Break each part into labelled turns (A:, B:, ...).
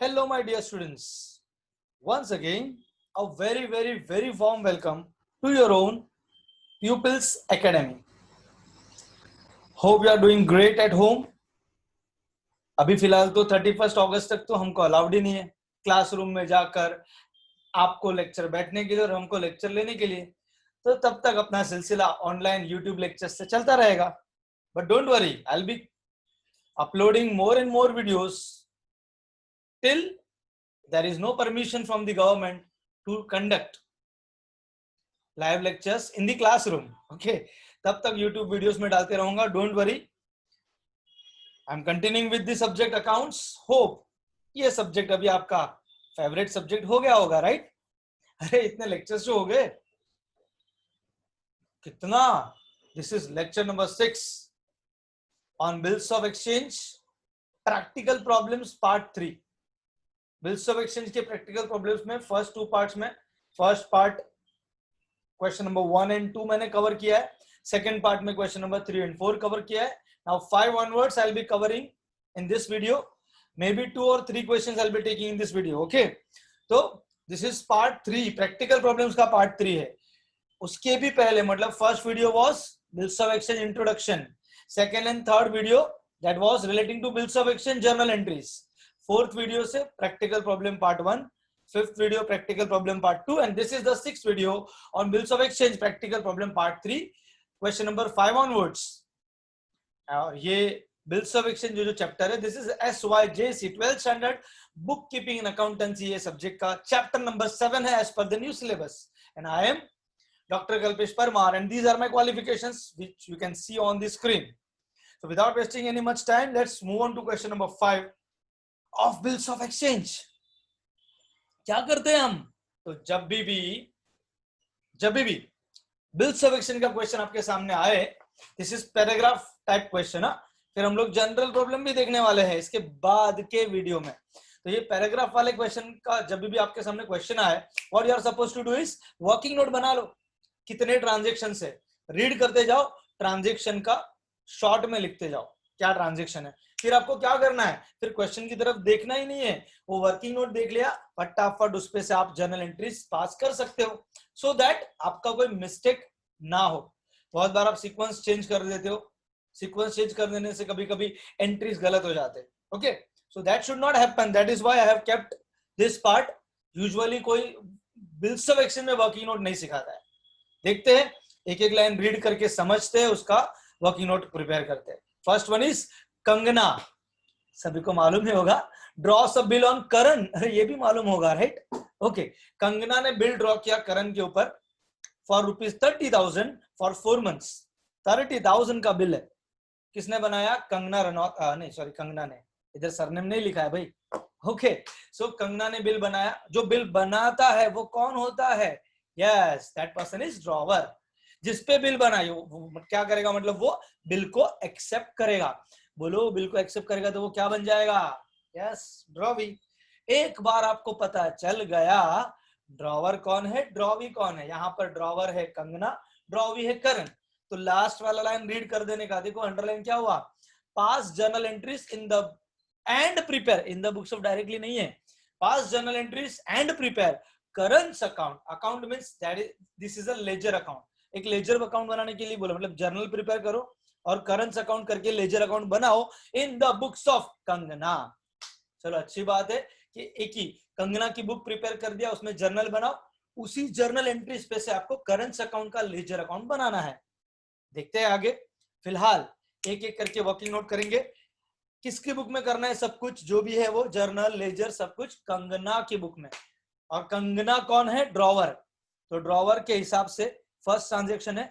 A: Hello, my dear students. Once again, a very warm welcome to your own Pupils Academy. Hope you are doing great at home. अभी फिलहाल तो 31 अगस्त तक तो हमको allowed ही नहीं है क्लासरूम में जाकर आपको लेक्चर बैठने के लिए और हमको लेक्चर लेने के लिए, तो तब तक अपना सिलसिला ऑनलाइन यूट्यूब लेक्चर से चलता रहेगा. But don't worry, I will be uploading more and more videos till there is no permission from the government to conduct live lectures in the classroom. Okay, तब तक YouTube videos में डालते रहूंगा. Don't worry. I'm continuing with the subject accounts. Hope ये subject अभी आपका favorite subject हो गया होगा, right? अरे इतने lectures जो हो गए कितना. This is lecture number 6 on bills of exchange practical problems part 3. Bills of exchange के प्रैक्टिकल प्रॉब्लम्स में फर्स्ट टू पार्ट्स में first part question number 1 and 2 मैंने कवर किया है. सेकंड पार्ट में क्वेश्चन नंबर 3 and 4 कवर किया है. Now 5 onwards I'll be covering in this video. Maybe 2 or 3 questions I'll be taking in this video. Okay, तो this is part 3, practical problems का part 3 है. उसके भी पहले मतलब first video was bills of exchange introduction, second and third video that was relating to bills of exchange journal entries. Fourth video से practical problem part 1, fifth video practical problem part 2 and this is the sixth video on bills of exchange practical problem part 3 question number 5 onwards. और ये bills of exchange जो chapter है this is SYJC 12th standard book keeping and accountancy. ये subject का chapter number 7 है as per the new syllabus. And I am Dr. Kalpesh Parmar and these are my qualifications which you can see on the screen. So without wasting any much time, let's move on to question number 5 of bills of exchange. क्या करते हैं हम? तो जब भी bills of exchange का question आपके सामने आए, this is paragraph type question. फिर हम लोग जनरल प्रॉब्लम भी देखने वाले हैं इसके बाद के वीडियो में. तो ये पैराग्राफ वाले क्वेश्चन का जब भी आपके सामने क्वेश्चन आए, what you are suppose to do is working note बना लो. कितने ट्रांजेक्शन है रीड करते जाओ, ट्रांजेक्शन का शॉर्ट में लिखते जाओ क्या ट्रांजेक्शन है. फिर आपको क्या करना है, फिर क्वेश्चन की तरफ देखना ही नहीं है, वो वर्किंग नोट देख लिया, फटाफट उस पे से आप जर्नल एंट्रीज पास कर सकते हो सो दैट आपका कोई मिस्टेक ना हो. बहुत बार आप सीक्वेंस चेंज कर देते हो, सीक्वेंस चेंज कर देने से कभी कभी एंट्रीज गलत हो जाते हैं. Okay, so that should not happen. That is why I have kept this part. Usually कोई बिल्स ऑफ एक्सचेंज में वर्किंग नोट नहीं सिखाता है. देखते हैं, एक एक लाइन रीड करके समझते हैं, उसका वर्किंग नोट प्रिपेयर करते हैं. First one is Kangana. सभी को मालूम ही होगा, ड्रॉ सब बिल ऑन करण. अरे ये भी मालूम होगा, राइट? ओके, कंगना ने बिल ड्रॉ किया करण के ऊपर फॉर ₹30,000 फॉर 4 months. 30,000 का बिल है. किसने बनाया? कंगना रनौत. नहीं सॉरी, कंगना ने. इधर सरनेम नहीं लिखा है भाई. ओके, सो कंगना ने बिल बनाया. जो बिल बनाता है वो कौन होता है? Yes, that person is drawer. जिसपे बिल बनाई वो क्या करेगा, मतलब वो बिल को एक्सेप्ट करेगा. बोलो, बिल को एक्सेप्ट करेगा तो वो क्या बन जाएगा? Yes, drawee. एक बार आपको पता चल गया ड्रॉवर कौन है, ड्रॉवी कौन है. यहाँ पर ड्रॉवर है कंगना, ड्रॉवी है करण. तो लास्ट वाला लाइन रीड कर देने का. देखो अंडरलाइन क्या हुआ, पास journal entries in the end prepare. In the books of directly नहीं है, पास journal entries and prepare current account. Account means that is this is a ledger account. एक लेजर अकाउंट बनाने के लिए बोला, मतलब जर्नल प्रिपेयर करो और करंट अकाउंट करके लेजर अकाउंट बनाओ इन द बुक्स ऑफ कंगना. चलो अच्छी बात है कि एक ही कंगना की बुक प्रिपेयर कर दिया, उसमें जर्नल बनाओ, उसी जर्नल एंट्रीज पे से आपको करंट अकाउंट का लेजर अकाउंट बनाना है. देखते हैं आगे. फिलहाल एक एक करके वर्किंग नोट करेंगे. किसकी बुक में करना है सब कुछ, जो भी है वो जर्नल लेजर सब कुछ कंगना की बुक में. और कंगना कौन है? ड्रॉवर. तो ड्रॉवर के हिसाब से फर्स्ट ट्रांजैक्शन है,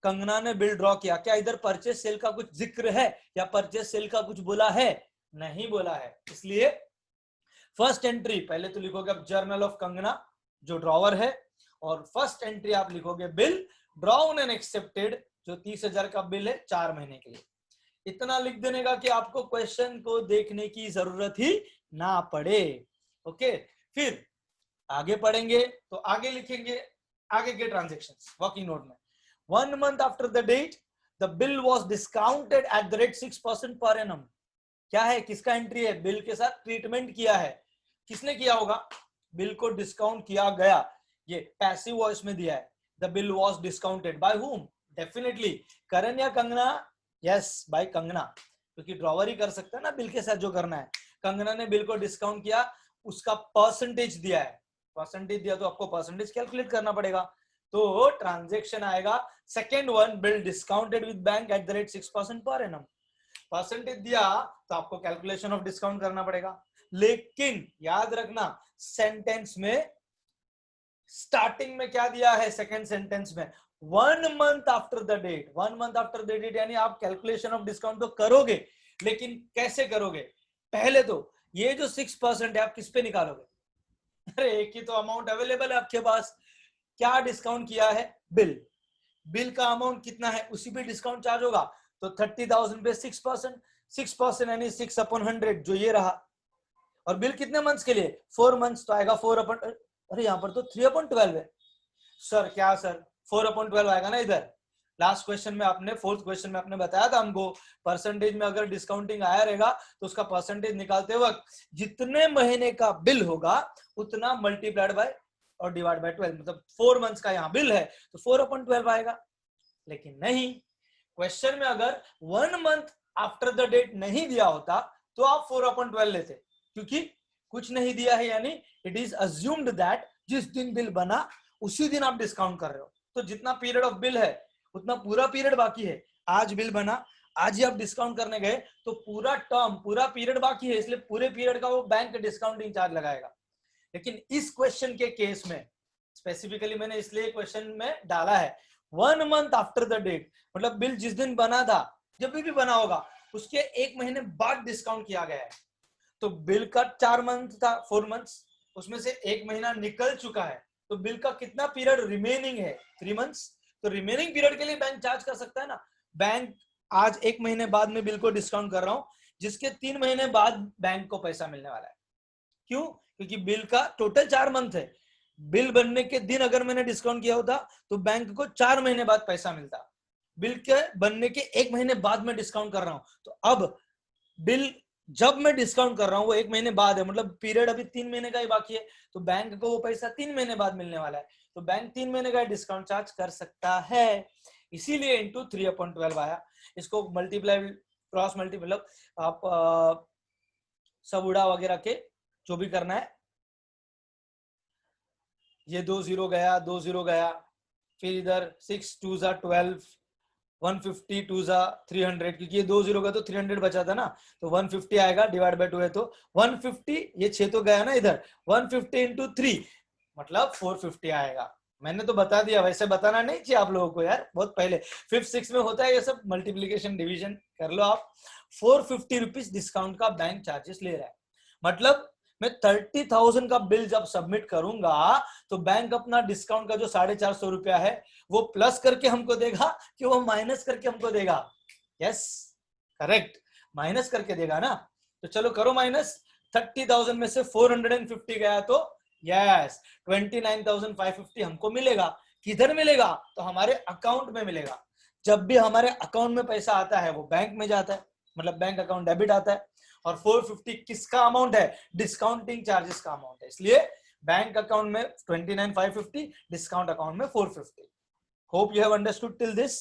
A: कंगना ने बिल ड्रॉ किया. क्या इधर परचेस सेल का कुछ जिक्र है या परचेस सेल का कुछ बोला है? नहीं बोला है. इसलिए फर्स्ट एंट्री पहले तो लिखोगे आप जर्नल ऑफ कंगना जो ड्रॉवर है, और फर्स्ट एंट्री आप लिखोगे बिल ड्रॉन एंड एक्सेप्टेड जो 30,000 का बिल है 4 महीने के लिए. इतना लिख देने का कि आपको क्वेश्चन को देखने की जरूरत ही ना पड़े. ओके, फिर आगे पढ़ेंगे तो आगे लिखेंगे आगे के ट्रांजेक्शंस वर्किंग नोट में. 1 month after the date the bill was discounted at the rate 6% per annum. क्या है, किसका एंट्री है, बिल के साथ ट्रीटमेंट किया है, किसने किया होगा, बिल को डिस्काउंट किया गया, ये पैसिव वॉइस में दिया है, the bill was discounted by whom, definitely Karan या कंगना, यस बाय कंगना, क्योंकि ड्रॉवर ही कर सकता है ना बिल के साथ जो करना है। कंगना ने बिल को डिस्काउंट किया, उसका परसेंटेज दिया है, परसेंटेज दिया तो आपको परसेंटेज कैलकुलेट करना पड़ेगा, तो ट्रांजेक्शन आएगा second one, bill discounted with bank at the rate 6% per annum, percentage दिया तो आपको कैलकुलेशन ऑफ डिस्काउंट करना पड़ेगा। लेकिन याद रखना सेंटेंस में स्टार्टिंग में क्या दिया है, सेकंड सेंटेंस में 1 month after the date, 1 month after the date, यानी आप कैलकुलेशन ऑफ डिस्काउंट तो करोगे, लेकिन कैसे करोगे, पहले तो ये जो 6% है आप किस पे निकालोगे, अरे एक ही तो अमाउंट अवेलेबल है आपके पास, क्या डिस्काउंट किया है, बिल, बिल का अमाउंट कितना है उसी पे डिस्काउंट चार्ज होगा, तो 30,000 पे 6%, 6% यानी 6/100 जो ये रहा, और बिल कितने मंथ्स के लिए, 4 मंथ्स, तो आएगा 4 अरे यहाँ पर तो 3/12 है सर, क्या सर 4/12 आएगा ना इधर, लास्ट क्वेश्चन में आपने, फोर्थ क्वेश्चन में आपने बताया था हमको परसेंटेज में अगर डिस्काउंटिंग आया रहेगा तो उसका परसेंटेज निकालते वक्त जितने महीने का बिल होगा उतना मल्टीप्लाइड बाय और डिवाइड बाय 12, मतलब 4 मंथ्स का यहाँ बिल है तो 4/12 आएगा। लेकिन नहीं, क्वेश्चन में अगर 1 मंथ आफ्टर द डेट नहीं दिया होता तो आप 4/12 लेते, क्योंकि कुछ नहीं दिया है, यानी इट इज अज्यूम्ड दैट जिस दिन बिल बना उसी दिन आप डिस्काउंट कर रहे हो, तो जितना पीरियड ऑफ बिल है उतना पूरा पीरियड बाकी है, आज बिल बना आज ही आप डिस्काउंट करने गए तो पूरा टर्म पूरा पीरियड बाकी है, इसलिए पूरे पीरियड का वो बैंक डिस्काउंटिंग चार्ज लगाएगा। लेकिन इस क्वेश्चन के केस में स्पेसिफिकली मैंने इसलिए क्वेश्चन में डाला है 1 मंथ आफ्टर द डेट, मतलब बिल जिस दिन बना था, जब भी बना होगा उसके 1 महीने बाद डिस्काउंट किया गया है, तो बिल का 4 मंथ था, 4 मंथ्स, उसमें से 1 महीना निकल चुका है, तो बिल का कितना पीरियड रिमेनिंग है, 3 मंथ्स, तो रिमेनिंग पीरियड के लिए बैंक चार्ज कर सकता है ना। बैंक आज 1 महीने बाद में बिल को डिस्काउंट कर रहा हूं, जिसके 3 महीने बाद बैंक को पैसा मिलने वाला है, क्यों, क्योंकि बिल का टोटल 4 मंथ है, बिल बनने के दिन अगर मैंने डिस्काउंट किया होता तो बैंक को 4 महीने बाद पैसा मिलता, बिल के बनने के 1 महीने बाद में डिस्काउंट कर रहा हूं, तो अब बिल जब मैं डिस्काउंट कर रहा हूं वो 1 महीने बाद है, मतलब पीरियड अभी 3 महीने का ही बाकी है, तो बैंक को वो पैसा 3 महीने बाद मिलने वाला है, तो बैंक 3 महीने का डिस्काउंट चार्ज कर सकता है, इसीलिए इंटू 3/12 आया। इसको मल्टीप्लाई क्रॉस मल्टी मतलब आप सब उड़ा वगैरह के जो भी करना है, ये 2 0 गया 2 0 गया, फिर इधर 6 2 12, 150 2 300, क्योंकि ये 2 0 का तो 300 बचा था ना, तो 150 आएगा, डिवाइड बाय 2 है तो 150, ये 6 तो गया ना इधर, 150 इंटू 3 मतलब 450 आएगा। मैंने तो बता दिया, वैसे बताना नहीं चाहिए आप लोगों को यार, बहुत पहले 5th 6th में होता है ये सब, मल्टीप्लीकेशन डिवीजन कर लो आप। 450 रुपीज डिस्काउंट का बैंक चार्जेस ले रहा है, मतलब मैं 30,000 का बिल जब सबमिट करूंगा तो बैंक अपना डिस्काउंट का जो 450 रुपया है वो प्लस करके हमको देगा कि वो माइनस करके हमको देगा, यस करेक्ट, माइनस करके देगा ना, तो चलो करो माइनस, 30,000 में से 450 गया तो यस 29,550 हमको मिलेगा, किधर मिलेगा, तो हमारे अकाउंट में मिलेगा, जब भी हमारे अकाउंट में पैसा आता है वो बैंक में जाता है, मतलब बैंक अकाउंट डेबिट आता है, और 450 किसका अमाउंट है, डिस्काउंटिंग चार्जेस का अमाउंट है, इसलिए बैंक अकाउंट में 29,550, डिस्काउंट अकाउंट में 450। Hope you have understood till this.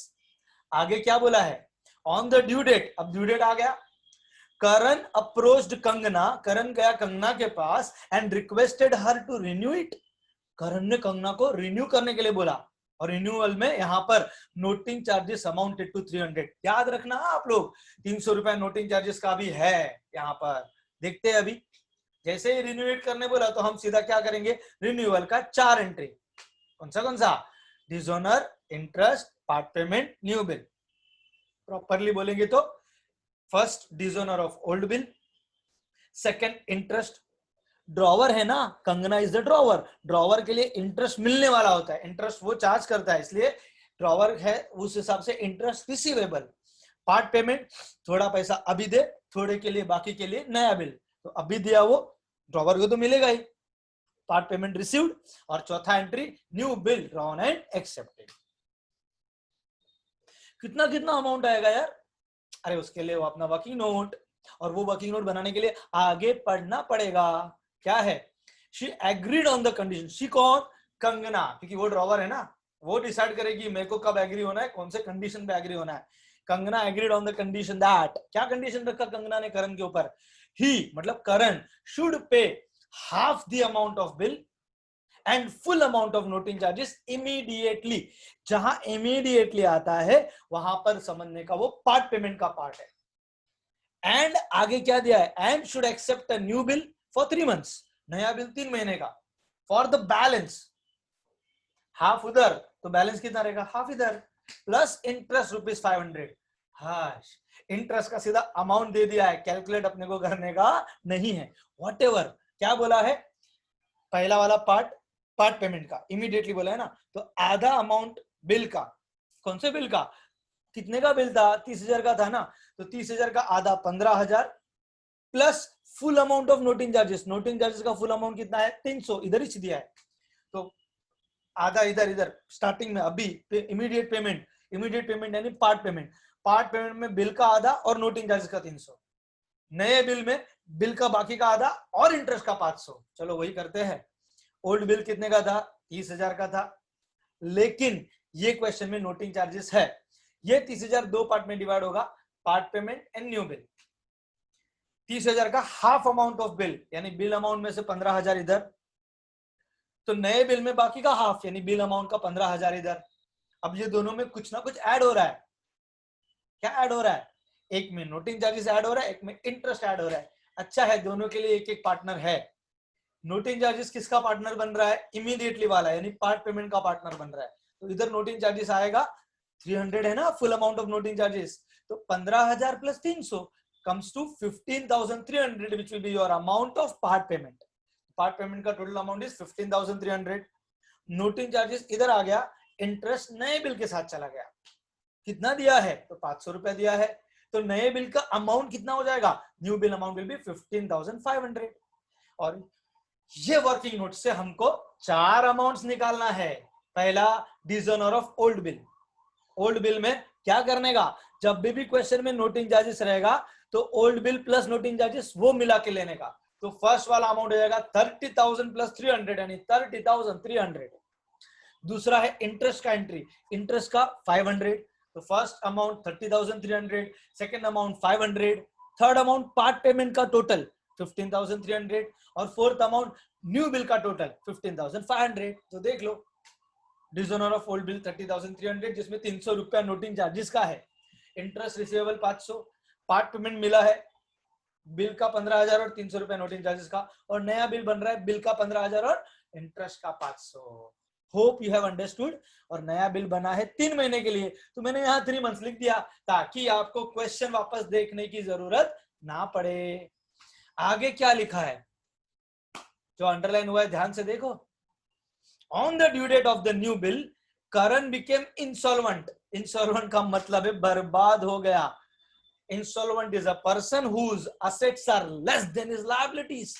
A: आगे क्या बोला है, ऑन द ड्यू डेट, अब ड्यू डेट आ गया, करण अप्रोच्ड कंगना, करण गया कंगना के पास and requested her to renew it, Karan ने कंगना को रिन्यू करने के लिए बोला, और रिन्यूअल में यहां पर नोटिंग चार्जेस अमाउंटेड टू 300, याद रखना आप लोग 300 रुपए नोटिंग चार्जेस का भी है यहां पर, देखते हैं अभी, जैसे ही रिन्यूएट करने बोला तो हम सीधा क्या करेंगे, रिन्यूअल का 4 एंट्री, कौन सा, dishonour, interest, part payment, new bill, properly बोलेंगे तो first dishonour of old bill, second interest, drawer है ना, Kangana is the drawer, drawer के लिए इंटरेस्ट मिलने वाला होता है, इंटरेस्ट वो चार्ज करता है, इसलिए ड्रॉवर है, उस हिसाब से इंटरेस्ट रिसीवेबल, पार्ट पेमेंट, थोड़ा पैसा अभी दे, थोड़े के लिए बाकी के लिए नया बिल, तो अभी दिया वो ड्रॉवर को तो मिलेगा ही, पार्ट पेमेंट रिसीव्ड, और चौथा entry new bill drawn and accepted. कितना कितना अमाउंट आएगा यार, अरे उसके लिए वो अपना वर्किंग नोट, और वो वर्किंग नोट बनाने के लिए आगे पढ़ना पड़ेगा। क्या है? She agreed on the condition. She कौन? कंगना, क्योंकि वो ड्रॉवर है ना, वो डिसाइड करेगी मेरे को कब एग्री होना है, कौन से कंडीशन पे एग्री होना है। Kangana agreed on the condition that, क्या कंडीशन रखा कंगना ने करण के ऊपर? ही मतलब Karan should pay half the amount of bill and full amount of noting charges immediately. जहां इमीडिएटली आता है वहां पर समझने का वो पार्ट पेमेंट का पार्ट है। एंड आगे क्या दिया है? And should accept a new bill for 3 months, नया बिल 3 महीने का। फॉर द बैलेंस, हाफ उधर तो बैलेंस कितना रहेगा? हाफ इधर, प्लस इंटरेस्ट ₹500। हाश, इंटरेस्ट का सीधा अमाउंट दे दिया है, कैलकुलेट अपने को करने का नहीं है। व्हाटएवर क्या बोला है, पहला वाला पार्ट पेमेंट का इमीडिएटली बोला है ना, तो आधा अमाउंट बिल का। कौन से बिल का? कितने का बिल था? 30,000 का था ना, तो 30,000 का आधा 15,000 plus full amount of noting charges. Noting charges का फुल अमाउंट कितना है? 300, इधर ही दिया है, तो आधा इधर स्टार्टिंग में अभी इमीडिएट पेमेंट यानी पार्ट पेमेंट में बिल का आधा और नोटिंग चार्जेस का 300। नए बिल में बिल का बाकी का आधा और इंटरेस्ट का 500। चलो वही करते हैं। ओल्ड बिल कितने का था? 30,000 का था, लेकिन ये क्वेश्चन में नोटिंग चार्जेस है। ये 30,000 दो पार्ट में डिवाइड होगा, part payment and new bill. 30,000 का हाफ अमाउंट ऑफ बिल यानी बिल अमाउंट में से 15,000 इधर, तो नए बिल में बाकी का हाफ यानी बिल अमाउंट का 15,000 इधर। अब ये दोनों में कुछ ना कुछ ऐड हो रहा है। क्या ऐड हो रहा है? एक में नोटिंग चार्जेस ऐड हो रहा है, एक में इंटरेस्ट ऐड हो रहा है। अच्छा है, दोनों के लिए एक एक पार्टनर है। नोटिंग चार्जेस किसका पार्टनर बन रहा है? इमीडिएटली वाला, यानी पार्ट पेमेंट का पार्टनर बन रहा है। तो इधर नोटिंग चार्जेस आएगा 300 है ना, full amount of noting charges, तो 15,000 plus 300 comes to 15,300 which will be your amount of part payment. Part payment का total amount is 15,300। Noting charges इधर आ गया, इंटरेस्ट नए बिल के साथ चला गया। कितना दिया है? तो 500 रुपया दिया है, तो नए बिल का अमाउंट कितना हो जाएगा? New bill amount will be 15,500। और ये वर्किंग नोट से हमको 4 अमाउंट्स निकालना है। पहला, dishonour of old bill. Old bill में क्या करने का? जब भी क्वेश्चन में नोटिंग चार्जेस रहेगा तो old bill plus noting charges वो मिला के लेने का। तो फर्स्ट वाला अमाउंट हो जाएगा 30,000 प्लस 300 यानी 30,300। दूसरा है इंटरेस्ट का एंट्री, इंटरेस्ट का 500, तो first amount 30,300, second amount 500, third amount part payment का टोटल 15,300 और फोर्थ अमाउंट न्यू बिल का टोटल 15,500। तो देख लो, डिसऑनर ऑफ ओल्ड बिल 30,300 जिसमें 300 रुपया नोटिंग चार्जेस का है, इंटरेस्ट रिसीवेबल 500, पार्ट पेमेंट मिला है बिल का 15,000 और 300 रुपया नोटिंग चार्जेस का, और नया बिल बन रहा है बिल का 15,000 और इंटरेस्ट का 500। Hope you have understood. और नया बिल बना है 3 महीने के लिए, तो मैंने यहाँ 3 months लिख दिया ताकि आपको क्वेश्चन वापस देखने की जरूरत ना पड़े। आगे क्या लिखा है जो अंडरलाइन हुआ है, ध्यान से देखो। On the due date of the new bill Karan became insolvent. Insolvent का मतलब है बर्बाद हो गया। Insolvent is a person whose assets are less than his liabilities.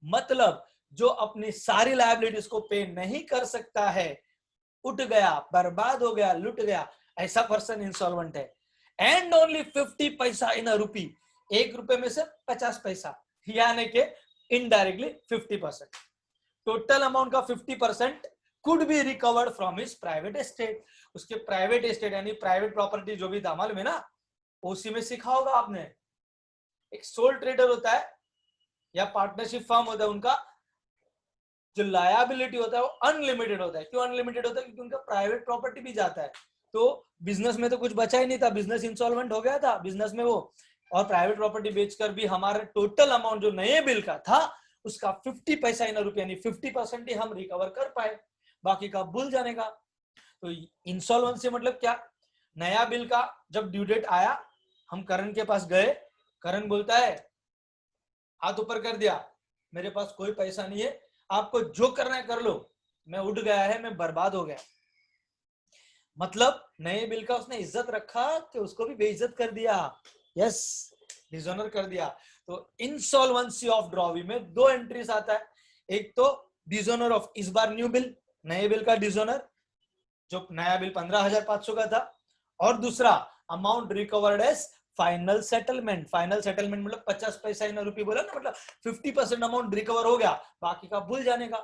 A: मतलब जो अपनी सारी लायबिलिटीज को पे नहीं कर सकता है, उठ गया, बर्बाद हो गया, लुट गया, ऐसा पर्सन इंसॉल्वेंट है। एंड ओनली 50 पैसा इन अ रूपी, 1 रुपए में से 50 पैसा, यानी कि इनडायरेक्टली 50%। टोटल अमाउंट का 50% could be recovered from his private estate. उसके प्राइवेट एस्टेट यानी प्राइवेट प्रॉपर्टी जो भी था, मालूम है ना, ओसी में सीखा होगा आपने। एक सोल ट्रेडर होता है या पार्टनरशिप फर्म होता है, उनका जो लायबिलिटी होता है वो अनलिमिटेड होता है। क्यों अनलिमिटेड होता है? क्योंकि उनका प्राइवेट प्रॉपर्टी भी जाता है। तो बिजनेस में तो कुछ बचा ही नहीं था, बिजनेस इंसॉल्वेंट हो गया था बिजनेस में वो, और प्राइवेट प्रॉपर्टी बेचकर भी हमारा टोटल अमाउंट जो नए बिल का था उसका 50 पैसा इन रुपया यानी 50% ही हम रिकवर कर पाए, बाकी का भूल जाने का। तो इंसॉल्वेंसी मतलब क्या? नया बिल का जब ड्यू डेट आया, हम करण के पास गए, करण बोलता है हाथ ऊपर कर दिया, मेरे पास कोई पैसा नहीं है, आपको जो करना है कर लो, मैं उठ गया है, मैं बर्बाद हो गया। मतलब नए बिल का उसने इज्जत रखा कि उसको भी बेइज्जत कर दिया, यस, डिसऑनर कर दिया। तो इंसॉल्वेंसी ऑफ ड्रॉवी में 2 एंट्रीज आता है। एक तो डिसऑनर ऑफ, इस बार न्यू बिल, नए बिल का डिसऑनर, जो नया बिल 15,500 का था, और दूसरा amount recovered as final settlement. Final settlement मतलब 50 पैसा इन रुपये बोला ना, मतलब 50% अमाउंट रिकवर हो गया, बाकी का भूल जाने का।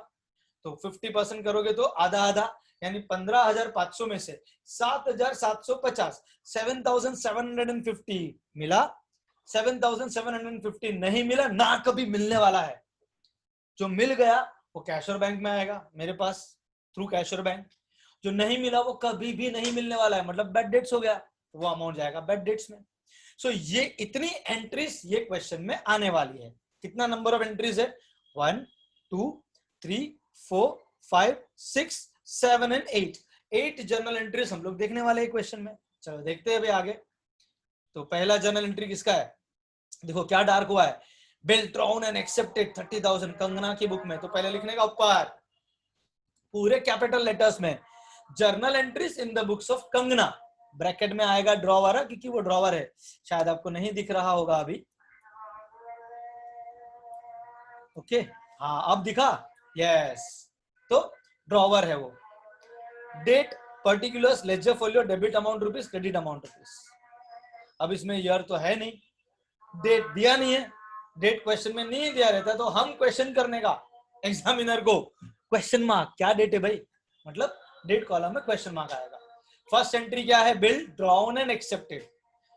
A: तो 50% करोगे तो आधा आधा, यानी 15,500 में से 7,750, 7,750 मिला, 7,750 नहीं मिला, ना कभी मिलने वाला है। जो मिल गया वो कैश और बैंक में आएगा मेरे पास थ्रू कैश और बैंक। जो नहीं मिला वो कभी भी नहीं मिलने वाला है, मतलब बैड डेट्स हो गया, वो अमाउंट जाएगा बैड डेट्स में। सो ये इतनी एंट्रीज ये क्वेश्चन में आने वाली है। कितना नंबर ऑफ एंट्रीज है? 1 2 3 4 5 6 7 एंड 8। 8 जर्नल एंट्रीज हम लोग देखने वाले हैं क्वेश्चन में। चलो देखते हैं अभी आगे। तो पहला जर्नल एंट्री किसका है? देखो क्या डार्क हुआ है, bill drawn and accepted 30,000 Kangana की बुक में। तो पहले लिखने का ऊपर पूरे कैपिटल लेटर्स में journal entries in the books of Kangana, bracket में आएगा ड्रॉवर, क्योंकि वो ड्रॉवर है, शायद आपको नहीं दिख रहा होगा अभी। ओके हाँ अब दिखा, यस, तो ड्रॉवर है वो। Date particulars ledger folio debit amount rupees credit amount rupees. अब इसमें ईयर तो है नहीं, डेट दिया नहीं है, डेट क्वेश्चन में नहीं दिया रहता, तो हम क्वेश्चन करने का एग्जामिनर को क्वेश्चन मार्क, क्या डेट है भाई, मतलब डेट कॉलम में क्वेश्चन मार्क आएगा। फर्स्ट एंट्री क्या है? Bill drawn and accepted.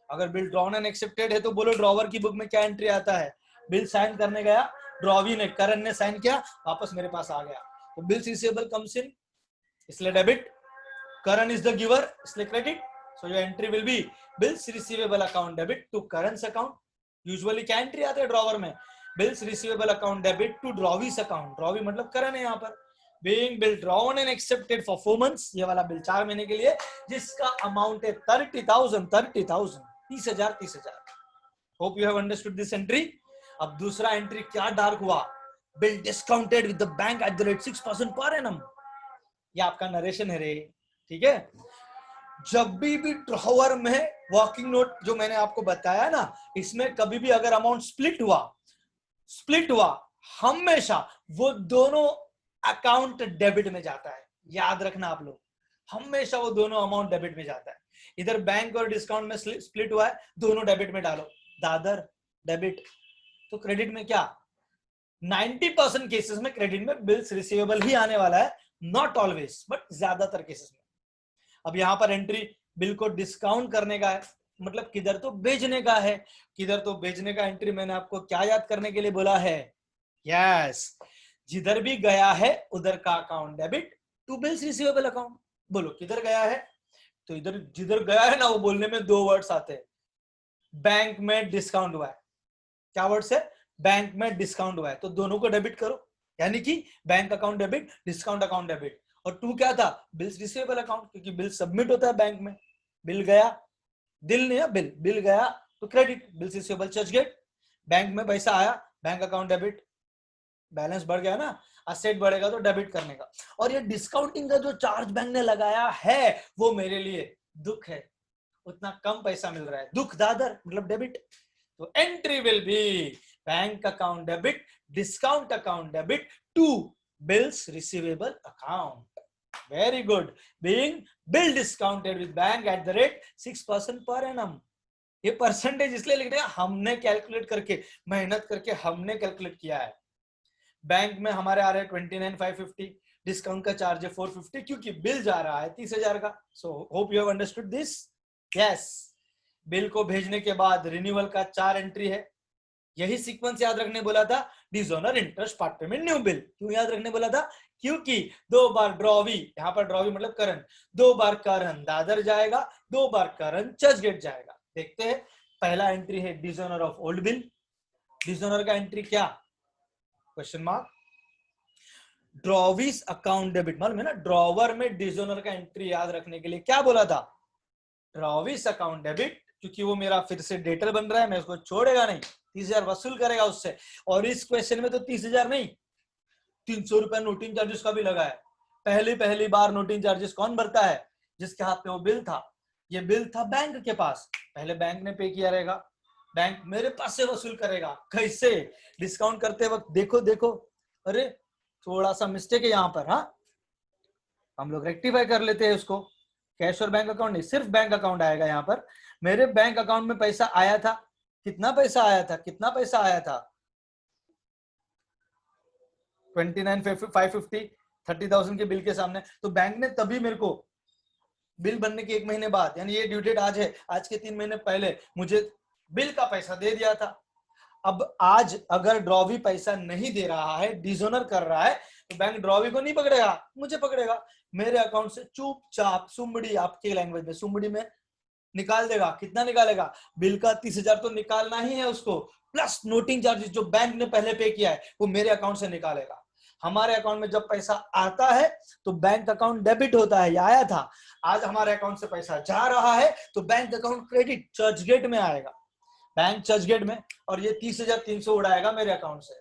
A: अगर बिल ड्रॉन एंड एक्सेप्टेड है तो बोलो ड्रॉवर की बुक में क्या एंट्री आता है? बिल साइन करने गया, ड्रॉवी ने, करण ने साइन किया, वापस मेरे पास आ गया, तो बिल्स रिसीवेबल कम्स इन, इसलिए debit, Karan is the giver इसलिए credit. So your entry will be bills receivable account debit to currents account. Usually क्या एंट्री आते हैं ड्रॉवर में? Bills receivable account debit to drawee's account. Drawee मतलब करण है यहाँ पर। Being bill drawn and accepted for 4 months, ये वाला बिल 4 महीने के लिए, जिसका अमाउंट है 30,000 30,000। Hope you have understood this entry. अब दूसरा एंट्री क्या डार्क हुआ? Bill discounted with the bank at the rate 6% per annum. ये आपका नरेशन है रे, ठीक है। जब भी ड्रॉवर में वर्किंग नोट जो मैंने आपको बताया ना, इसमें कभी भी अगर अमाउंट स्प्लिट हुआ, हमेशा वो दोनों अकाउंट डेबिट में जाता है। याद रखना आप लोग, हमेशा वो दोनों अमाउंट डेबिट में जाता है। इधर बैंक और डिस्काउंट में स्प्लिट हुआ है, दोनों डेबिट में डालो, दादर डेबिट। तो क्रेडिट में क्या, 90% केसेस में क्रेडिट में बिल्स रिसीवेबल ही आने वाला है, नॉट ऑलवेज बट ज्यादातर केसेस में। अब यहां पर एंट्री बिल को डिस्काउंट करने का है, मतलब किधर तो भेजने का है, किधर तो भेजने का। एंट्री मैंने आपको क्या याद करने के लिए बोला है? यस, जिधर भी गया है उधर का account debit to bills receivable account. बोलो किधर गया है? तो इधर जिधर गया है ना, वो बोलने में 2 वर्ड्स आते हैं। बैंक में डिस्काउंट हुआ है, क्या वर्ड्स है? बैंक में डिस्काउंट हुआ है, तो दोनों को डेबिट करो, यानी कि bank account debit, discount account debit. और 2 क्या था? बिल्स रिसीवेबल अकाउंट, क्योंकि बिल सबमिट होता है बैंक में। बिल गया, दिल नहीं है, बिल गया तो credit, bills receivable Churchgate. Bank में पैसा आया, बैंक अकाउंट डेबिट, बैलेंस बढ़ गया ना, असेट बढ़ेगा तो डेबिट करने का। और ये डिस्काउंटिंग का जो चार्ज बैंक ने लगाया है, वो मेरे लिए दुख है, उतना कम पैसा मिल रहा है, दुख दादर मतलब डेबिट। तो entry will be bank account debit, discount account debit to bills receivable account. Very good, being bill discounted with bank at the rate 6% per annum. ये परसेंटेज इसलिए लिख रहे हैं, हमने कैलकुलेट करके, मेहनत करके हमने कैलकुलेट किया है। बैंक में हमारे आ रहे हैं 29,550, डिस्काउंट का चार्ज है 450, क्योंकि बिल जा रहा है 30,000 का। सो hope you have understood this. Yes, bill को भेजने के बाद रिन्यूअल का 4 एंट्री है, यही सीक्वेंस याद रखने बोला था। Dishonour, interest, part payment, new bill. क्यों याद रखने बोला था? क्योंकि 2 बार ड्रॉवी, यहां पर ड्रॉवी मतलब करण, 2 बार करण दादर जाएगा, 2 बार करण चर्चगेट जाएगा। देखते हैं, पहला एंट्री है dishonour of old bill. Dishonour का एंट्री क्या? Question mark. Drawee's account debit, मालूम है ना, ड्रॉवर में डिसऑनर का एंट्री याद रखने के लिए क्या बोला था? ड्रॉवीज अकाउंट डेबिट, क्योंकि वो मेरा फिर से डेटर बन रहा है, मैं उसको छोड़ेगा नहीं, 30,000 वसूल करेगा उससे। और इस क्वेश्चन में तो 30,000 नहीं, 300 रुपए नोटिंग चार्जेस का भी लगा है। पहली बार नोटिंग चार्जेस कौन भरता है? जिसके हाथ में वो बिल था। ये बिल था बैंक के पास, पहले बैंक ने पे किया रहेगा, बैंक मेरे पास से वसूल करेगा। कैसे? डिस्काउंट करते वक्त देखो, अरे थोड़ा सा मिस्टेक है यहाँ पर, हाँ, हम लोग रेक्टिफाई कर लेते हैं उसको। कैश और बैंक अकाउंट नहीं, सिर्फ बैंक अकाउंट आएगा यहाँ पर। मेरे बैंक अकाउंट में पैसा आया था, कितना पैसा आया था, कितना पैसा आया था 29,550, 30,000 के बिल के सामने। तो बैंक ने तभी मेरे को बिल बनने के 1 महीने बाद, यानी ये ड्यू डेट आज है, आज के 3 महीने पहले मुझे बिल का पैसा दे दिया था। अब आज अगर ड्रॉवी पैसा नहीं दे रहा है, डिसऑनर कर रहा है, तो बैंक ड्रॉवी को नहीं पकड़ेगा, मुझे पकड़ेगा। मेरे अकाउंट से चुपचाप सुमड़ी, आपके लैंग्वेज में सुमड़ी में निकाल देगा। कितना निकालेगा? बिल का 30,000 तो निकालना ही है उसको, प्लस नोटिंग चार्जेस जो बैंक ने पहले पे किया है वो मेरे अकाउंट से निकालेगा। हमारे अकाउंट में जब पैसा आता है तो बैंक अकाउंट डेबिट होता है, या आया था। आज हमारे अकाउंट से पैसा जा रहा है तो बैंक अकाउंट क्रेडिट चर्चगेट में आएगा, बैंक चर्चगेट में, और ये 30,300 उड़ाएगा मेरे अकाउंट से।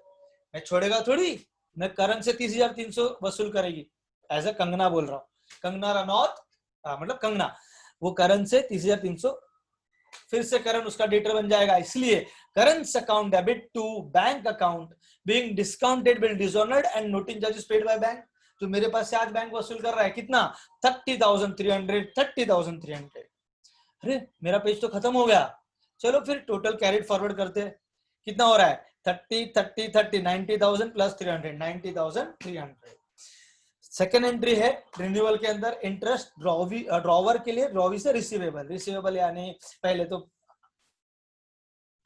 A: मैं छोड़ेगा थोड़ी, मैं करण से 30,300 वसूल करेगी। एज ए कंगना बोल रहा हूँ, कंगना रनौत, मतलब कंगना, वो करण से 30,300, फिर से करण उसका डेटर बन जाएगा। इसलिए current account debit to bank account being discounted bill dishonoured and noting charges paid by bank. तो मेरे पास से आज बैंक वसूल कर रहा है कितना? 30,300, 30,300। अरे मेरा पेज तो खत्म हो गया। चलो फिर टोटल कैरिड फॉरवर्ड करते हैं। कितना हो रहा है? 30, 30, 30, 90,000 प्लस 300, 90,300। सेकेंड एंट्री है रिन्यूअल के अंदर इंटरेस्ट ड्रॉवर के लिए, ड्रॉवी से रिसीवेबल, रिसीवेबल यानी पहले तो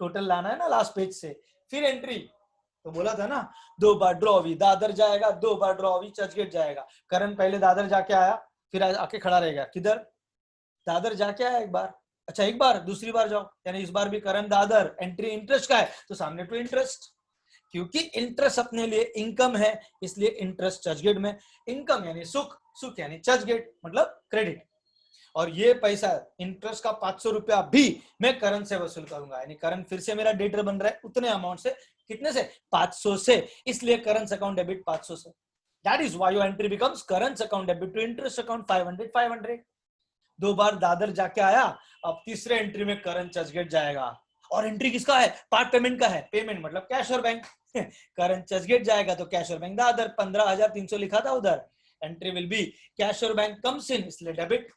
A: टोटल लाना है ना लास्ट पेज से, फिर एंट्री। तो बोला था ना 2 बार ड्रॉवी दादर जाएगा, 2 बार ड्रॉवी चर्चगेट जाएगा। करण पहले दादर जाके आया, फिर आके खड़ा रहेगा। किधर? दादर जाके आया एक बार, अच्छा एक बार, दूसरी बार जाओ, यानी इस बार भी करण दादर। एंट्री इंटरेस्ट का है तो सामने टू इंटरेस्ट, क्योंकि इंटरेस्ट अपने लिए इनकम है, इसलिए इंटरेस्ट चर्चगेट में। इनकम यानी सुख, सुख यानी चर्चगेट मतलब क्रेडिट। और ये पैसा इंटरेस्ट का 500 रुपया भी मैं करण से वसूल करूंगा, यानी करण फिर से मेरा डेटर बन रहा है उतने अमाउंट से। कितने से? 500 से, इसलिए करंट अकाउंट डेबिट 500 से। That is why your entry becomes current account debit to interest account 500, 500। 2 बार दादर जाके आया, अब तीसरे एंट्री में करंट चर्चगेट जाएगा। और एंट्री किसका है? पार्ट पेमेंट का है, पेमेंट मतलब कैश और बैंक। करंट चर्चगेट जाएगा तो कैश और बैंक दादर, 15,300 लिखा था उधर। एंट्री विल बी कैश और बैंक कम्स इन, इसलिए debit.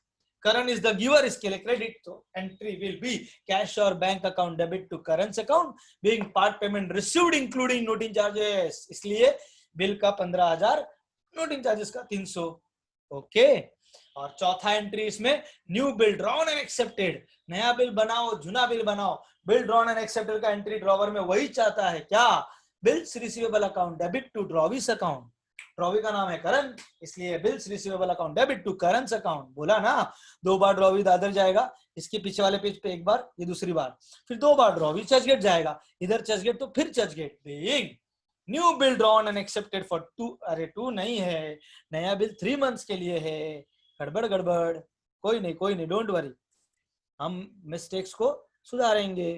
A: Karan is the giver, इसके लिए क्रेडिट। तो एंट्री विल बी कैश और bank account debit to current account being part payment received including noting charges, इसलिए बिल का 15,000, नोटिंग चार्जेस का 300। Okay. और चौथा एंट्री इसमें new bill drawn and accepted, नया बिल बनाओ, जुना बिल बनाओ। बिल ड्रॉन एंड एक्सेप्टेड का एंट्री ड्रॉवर में वही चाहता है क्या? Bills receivable account debit to drawee's account. Drawee का नाम है करण, इसलिए bills receivable account debit to current account. बोला ना 2 बार ड्रॉवी दादर जाएगा, इसके पीछे वाले पेज पे एक बार, ये दूसरी बार, फिर 2 बार ड्रॉवी चर्चगेट जाएगा, इधर चर्चगेट तो फिर Churchgate. Being new bill drawn and accepted for 2, अरे 2 नहीं है, नया बिल 3 मंथ्स के लिए है। गड़बड़ गड़बड़, कोई नहीं कोई नहीं, डोंट वरी, हम मिस्टेक्स को सुधारेंगे।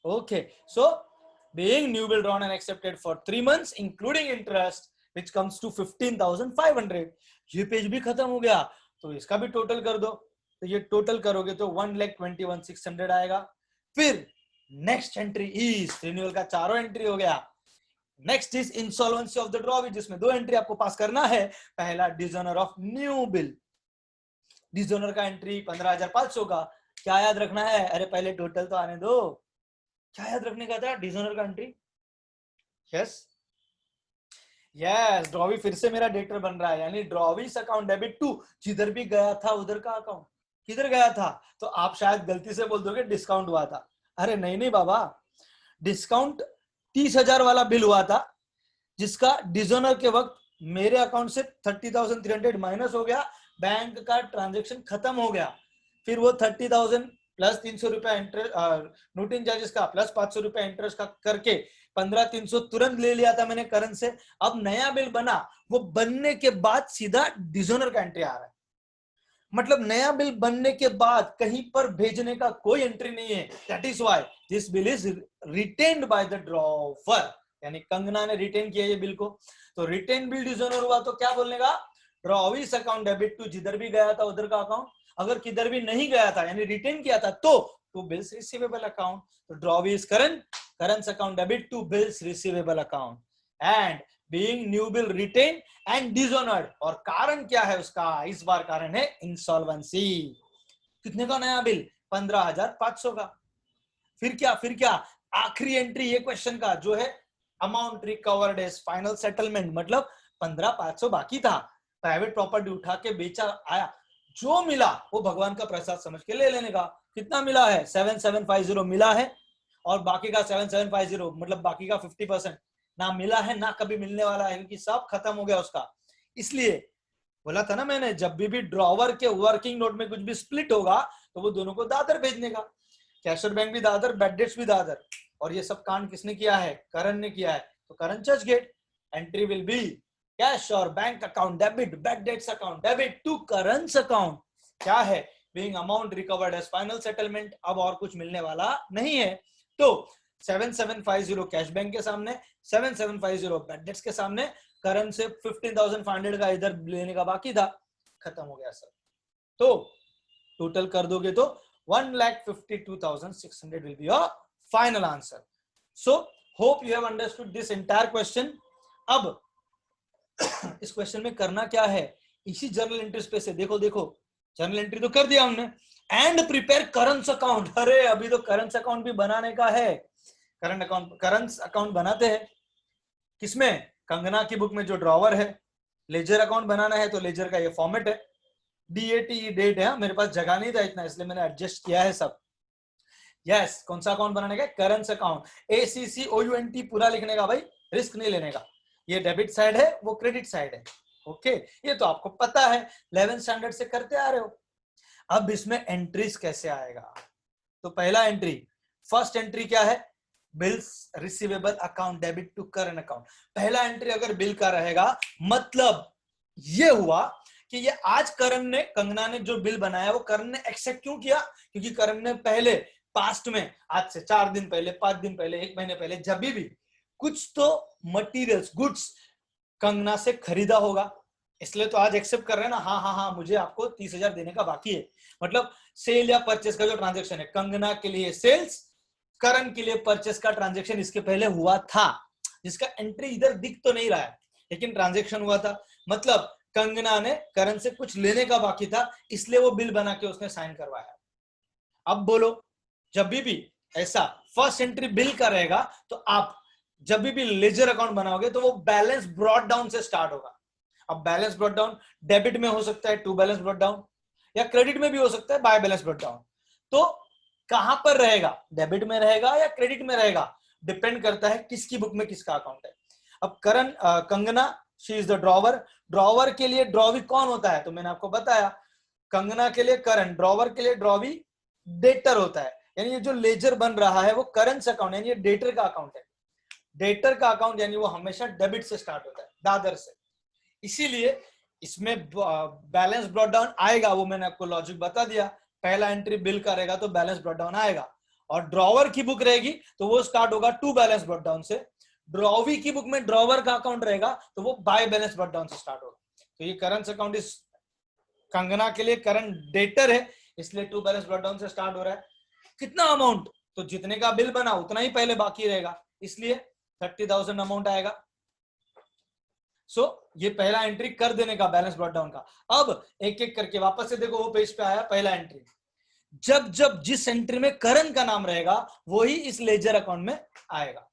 A: Okay, so being new bill drawn and accepted for 3 months including interest which comes to 15,500। ये पेज भी खत्म हो गया, तो इसका भी टोटल कर दो। तो ये टोटल करोगे तो 1,21,600 आएगा। फिर नेक्स्ट एंट्री इज रिन्यूअल का, चारों एंट्री हो गया। Next is insolvency of the drawee, जिसमें 2 एंट्री आपको पास करना है। पहला dishonour of new bill, dishonour का एंट्री 15,500 का। क्या याद रखना है? अरे पहले टोटल तो आने दो। क्या याद रखने का था? डिसऑनर का एंट्री। यस यस, ड्रॉवी फिर से मेरा डेटर बन रहा है, यानी ड्रॉवीस अकाउंट डेबिट टू, जिधर भी गया था उधर का अकाउंट। किधर गया था? तो आप शायद गलती से बोल दोगे डिस्काउंट हुआ था। अरे नहीं नहीं बाबा, डिस्काउंट 30,000 वाला बिल हुआ था, जिसका डिसऑनर के वक्त मेरे अकाउंट से 30,300 माइनस हो गया, बैंक का ट्रांजेक्शन खत्म हो गया। फिर वो 30,000 प्लस 300 रुपया इंटरेस्ट, नोटिंग चार्जेस का प्लस 500 रुपया इंटरेस्ट का करके 15,300 तुरंत ले लिया था मैंने करंट से। अब नया बिल बना, वो बनने के बाद सीधा डिसऑनर का एंट्री आ रहा है। मतलब नया बिल बनने के बाद कहीं पर भेजने का कोई एंट्री नहीं है। That is why this bill is retained by the drawer, यानी कंगना ने रिटेन किया ये बिल को। तो रिटेन बिल डिसऑनर हुआ तो क्या बोलने का? ड्रॉविस अकाउंट डेबिट टू, जिधर भी गया था उधर का अकाउंट। अगर किधर भी नहीं गया था यानी रिटेन किया था तो टू बिल्स रिसीवेबल अकाउंट। तो drawee's current, current account debit to bills receivable account. And being new bill written and dishonoured, और कारण क्या है उसका, इस बार कारण है इंसॉल्वेंसी। कितने का नया बिल, 15,500 का। फिर क्या आखिरी एंट्री ये क्वेश्चन का जो है amount recovered as final settlement, मतलब 15,500 बाकी था, प्राइवेट प्रॉपर्टी उठा के बेचा, आया, जो मिला वो भगवान का प्रसाद समझ के ले लेने का। कितना मिला है, 7750 मिला है, और बाकी का 7750 मतलब बाकी का 50% ना मिला है ना कभी मिलने वाला है, क्योंकि सब खत्म हो गया उसका। इसलिए बोला था ना मैंने, जब भी ड्रॉवर के वर्किंग नोट में कुछ भी स्प्लिट होगा तो वो दोनों को दादर भेजने का। कैशियर बैंक भी दादर, बैड डेट्स भी दादर, और ये सब कांड किसने किया है, करण ने किया है। तो करण चर्च गेट, एंट्री विल बी कैश और bank account debit, bad debts account debit to current account. क्या है, being amount recovered as final settlement, अब और कुछ मिलने वाला नहीं है। तो 7750 कैश बैंक के सामने, 7750 बैड डेट्स के सामने, करंट से 15,500 का इधर लेने का बाकी था, खत्म हो गया सर। तो टोटल कर दोगे तो 1,52,600 will be your final answer. So hope you have understood this entire question. अब इस क्वेश्चन में करना क्या है, इसी जर्नल एंट्रीज पे से देखो जर्नल एंट्री तो कर दिया हमने, एंड प्रिपेयर करंट अकाउंट। अरे अभी तो करंट अकाउंट भी बनाने का है। करंट अकाउंट बनाते हैं किसमें, कंगना की बुक में जो ड्रॉवर है। लेजर अकाउंट बनाना है तो लेजर का ये फॉर्मेट है, DAT डेट है, मेरे पास जगह नहीं था इतना इसलिए मैंने एडजस्ट किया है सब। यस, कौन सा अकाउंट बनाने का, करंट अकाउंट, ACCOUNT पूरा लिखने का भाई, रिस्क नहीं लेने का। ये डेबिट साइड है, वो क्रेडिट साइड है। ओके, ये तो आपको पता है, 11th स्टैंडर्ड से करते आ रहे हो। अब इसमें एंट्रीज कैसे आएगा, तो पहला एंट्री, फर्स्ट एंट्री क्या है, bills receivable account debit to current account. पहला एंट्री अगर बिल का रहेगा, मतलब ये हुआ कि ये आज करण ने, कंगना ने जो बिल बनाया वो करण ने एक्सेप्ट क्यों किया, क्योंकि करण ने पहले पास्ट में, आज से 4 दिन पहले, 5 दिन पहले, 1 महीने पहले, जब भी कुछ तो मटीरियल्स, गुड्स कंगना से खरीदा होगा, इसलिए तो आज एक्सेप्ट कर रहे हैं ना, हाँ मुझे आपको 30,000 देने का बाकी है। मतलब सेल या परचेस का जो ट्रांजेक्शन है, कंगना के लिए सेल्स, करण के लिए परचेस का ट्रांजेक्शन इसके पहले हुआ था, जिसका एंट्री इधर दिख तो नहीं रहा है, लेकिन ट्रांजेक्शन हुआ था। मतलब कंगना ने करण से कुछ लेने का बाकी था, इसलिए वो बिल बना के उसने साइन करवाया। अब बोलो, जब भी ऐसा फर्स्ट एंट्री बिल का रहेगा, तो आप जब भी लेजर अकाउंट बनाओगे तो वो बैलेंस ब्रॉट डाउन से स्टार्ट होगा। अब बैलेंस ब्रॉट डाउन डेबिट में हो सकता है, टू बैलेंस ब्रॉट डाउन, या क्रेडिट में भी हो सकता है, बाय बैलेंस ब्रॉट डाउन। तो कहां पर रहेगा, डेबिट में रहेगा या क्रेडिट में रहेगा, डिपेंड करता है किसकी बुक में किसका अकाउंट है। अब Karan, Kangana, she is the drawer. Drawer के लिए ड्रॉवी कौन होता है, तो मैंने आपको बताया, कंगना के लिए करण, ड्रॉवर के लिए ड्रॉवी डेटर होता है। यानी ये जो लेजर बन रहा है वो करंट अकाउंट, यानी ये डेटर का अकाउंट है। डेटर का अकाउंट यानी वो हमेशा डेबिट से स्टार्ट होता है, दादर से। इसीलिए इसमें बैलेंस ब्रॉट डाउन आएगा, वो मैंने आपको लॉजिक बता दिया। पहला एंट्री बिल का रहेगा तो बैलेंस ब्रॉट डाउन आएगा, और ड्रॉवर की बुक रहेगी तो वो स्टार्ट होगा टू बैलेंस ब्रॉट डाउन से। ड्रॉवी की बुक में ड्रॉवर का अकाउंट रहेगा तो वो बाय बैलेंस ब्रॉट डाउन से स्टार्ट होगा। तो ये करंट अकाउंट इस कंगना के लिए करंट डेटर है, इसलिए टू बैलेंस ब्रॉट डाउन से स्टार्ट हो रहा है। कितना अमाउंट, तो जितने का बिल बना उतना ही पहले बाकी रहेगा, इसलिए 30,000 अमाउंट आएगा। सो ये पहला एंट्री कर देने का बैलेंस ब्रॉट डाउन का। अब एक एक करके वापस से देखो, वो पेज पे आया पहला एंट्री। जब जिस एंट्री में करण का नाम रहेगा वही इस लेजर अकाउंट में आएगा।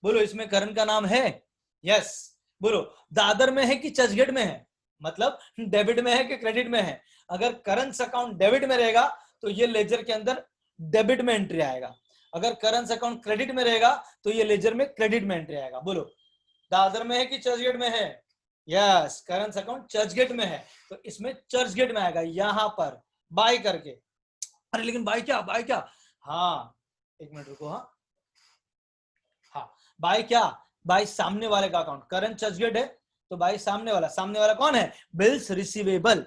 A: बोलो, इसमें करण का नाम है, यस। बोलो, दादर में है कि चर्चगेट में है, मतलब डेबिट में है कि क्रेडिट में है। अगर करंट अकाउंट डेबिट में रहेगा तो ये लेजर के अंदर डेबिट में एंट्री आएगा, अगर करंट अकाउंट क्रेडिट में रहेगा तो ये लेजर में क्रेडिट में एंट्री आएगा। बोलो, दादर में है कि चर्चगेट में है, यस, करंट अकाउंट चर्चगेट में है तो इसमें चर्चगेट में आएगा, यहां पर बाय करके। अरे लेकिन बाय क्या, हाँ एक मिनट रुको, हाँ बाय क्या, बाय सामने वाले का अकाउंट। करंट चर्चगेट है तो बाय सामने वाला कौन है, बिल्स रिसीवेबल,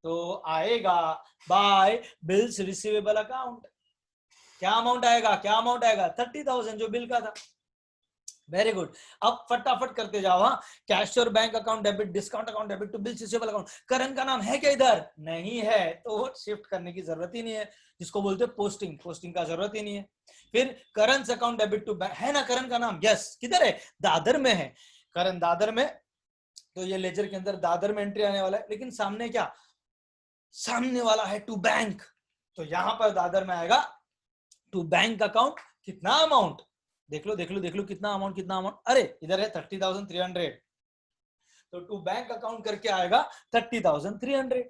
A: तो आएगा बाय बिल्स रिसीवेबल अकाउंट। क्या अमाउंट आएगा 30,000 जो बिल का था। Very good. अब फटाफट करते जाओ, हाँ, कैश और bank account debit, discount account debit to bills receivable account. Current का नाम है क्या इधर, नहीं है, तो शिफ्ट करने की जरूरत ही नहीं है, जिसको बोलते हैं पोस्टिंग का जरूरत ही नहीं है। फिर current account debit to bank, है ना करंट का नाम, यस, किधर है, दादर में है। करण दादर में, तो ये लेजर के अंदर दादर में एंट्री आने वाला है, लेकिन सामने क्या, सामने वाला है टू बैंक, तो यहां पर दादर में आएगा टू बैंक अकाउंट कितना अमाउंट, देख लो देख लो देख लो कितना अमाउंट, अरे इधर है 30,300, तो टू बैंक अकाउंट करके आएगा 30,300,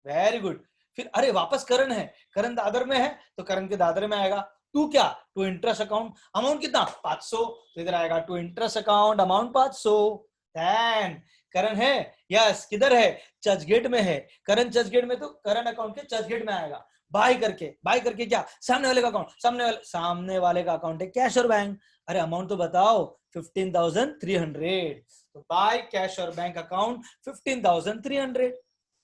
A: वेरी गुड। फिर अरे वापस करण है, करण दादर में है तो करण के दादर में आएगा टू क्या, टू इंटरेस्ट अकाउंट, अमाउंट कितना 500, तो इधर आएगा to interest account amount 500। Then Karan है, यस किधर है, चर्चगेट में है, करण चर्चगेट में, तो करण अकाउंट के चर्चगेट में आएगा बाय करके क्या, सामने वाले का अकाउंट, सामने वाले का अकाउंट है कैश और बैंक, अरे अमाउंट तो बताओ 15,300, तो बाय कैश और बैंक अकाउंट 15,300।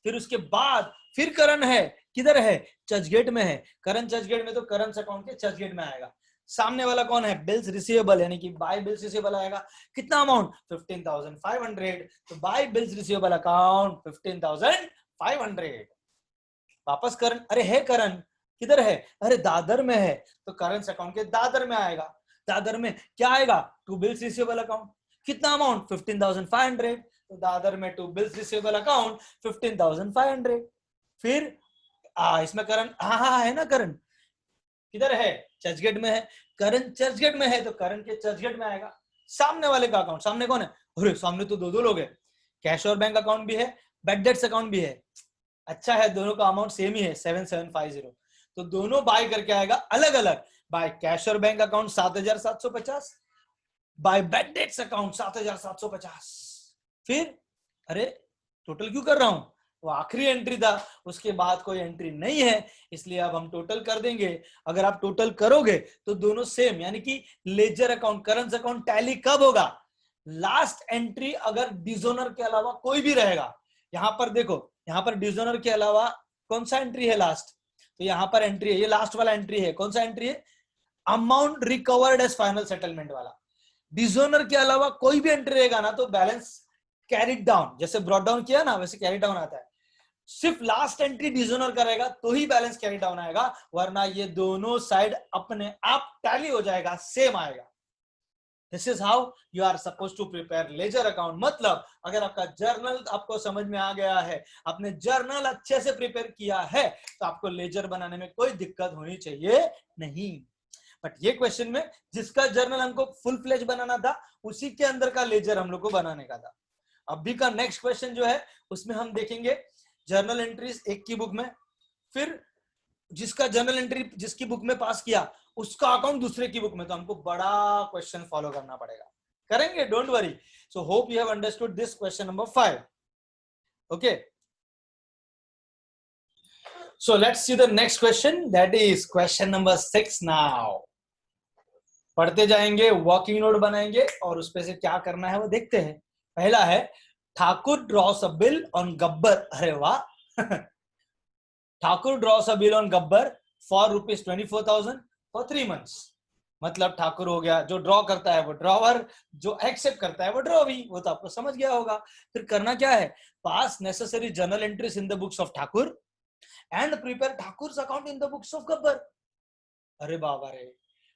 A: फिर उसके बाद फिर करण है, किधर है, चर्चगेट में है, करण चर्चगेट में, तो करण अकाउंट के चर्चगेट में आएगा, सामने वाला कौन है, बिल्स रिसीवेबल, यानी कि बाय बिल्स रिसीवेबल आएगा, कितना अमाउंट 15,500, तो बाय बिल्स रिसीवेबल अकाउंट 15,500। वापस करण, अरे है करण, किधर है, अरे दादर में है, तो करण अकाउंट के दादर में आएगा, दादर में क्या आएगा, टू बिल्स रिसीवेबल अकाउंट, कितना अमाउंट 15,500, तो दादर में टू बिल्स रिसीवेबल अकाउंट 15,500। फिर इसमें करण, हाँ है ना, करण किधर है, चर्चगेट में है, करण चर्चगेट में है, तो करण के चर्चगेट में आएगा, सामने वाले का अकाउंट, सामने कौन है, अरे सामने तो दो लोग है, कैश और बैंक अकाउंट भी है, बैड डेट्स अकाउंट भी है, अच्छा है दोनों का अमाउंट सेम ही है 7750, तो दोनों बाय करके आएगा अलग अलग, बाय कैश और bank account 7,750, by bad debts account 7,750। फिर अरे टोटल क्यों कर रहा हूं, वो आखिरी एंट्री था, उसके बाद कोई एंट्री नहीं है, इसलिए अब हम टोटल कर देंगे। अगर आप टोटल करोगे तो दोनों सेम, यानी कि ledger account current account tally कब होगा, लास्ट एंट्री अगर डिजोनर के अलावा कोई भी रहेगा, यहां पर देखो, यहां पर डिजोनर के अलावा कौन सा एंट्री है लास्ट, तो यहां पर एंट्री है, ये लास्ट वाला एंट्री है, कौन सा एंट्री है, amount recovered as final settlement वाला, डिजोनर के अलावा कोई भी एंट्री रहेगा ना तो बैलेंस कैरिड डाउन, जैसे ब्रॉट डाउन किया ना वैसे कैरी डाउन आता है, सिर्फ लास्ट एंट्री डिजोनर करेगा तो ही बैलेंस कैरी डाउन आएगा, वरना ये दोनों साइड अपने आप टैली हो जाएगा, सेम आएगा। This is how you are suppose to prepare ledger account. मतलब अगर आपका जर्नल आपको समझ में आ गया है, आपने जर्नल अच्छे से प्रिपेयर किया है, तो आपको लेजर बनाने में कोई दिक्कत होनी चाहिए नहीं। बट ये क्वेश्चन में जिसका जर्नल हमको फुल फ्लेज बनाना था, उसी के अंदर का लेजर हम लोग को बनाने का था। अभी का नेक्स्ट क्वेश्चन जो है उसमें हम देखेंगे जर्नल एंट्रीज एक की बुक में, फिर जिसका जर्नल एंट्री जिसकी बुक में पास किया उसका अकाउंट दूसरे की बुक में, तो हमको बड़ा क्वेश्चन फॉलो करना पड़ेगा, करेंगे, don't worry. So hope you have understood this question number 5। Okay, so let's see the next question, that is question number 6 now। पढ़ते जाएंगे, वर्किंग नोट बनाएंगे और उसपे से क्या करना है वो देखते हैं। पहला है Thakur draws a bill on Gabbar, अरे वाह Thakur draws a bill on Gabbar for ₹24,000 for 3 months। मतलब ठाकुर हो गया, जो ड्रॉ करता है वो ड्रॉवर, जो एक्सेप्ट करता है वो ड्रॉवी, वो तो आपको समझ गया होगा। फिर करना क्या है, पास necessary journal entries in the books of Thakur and prepare Thakur account in the books of Gabbar. अरे बाबा रे,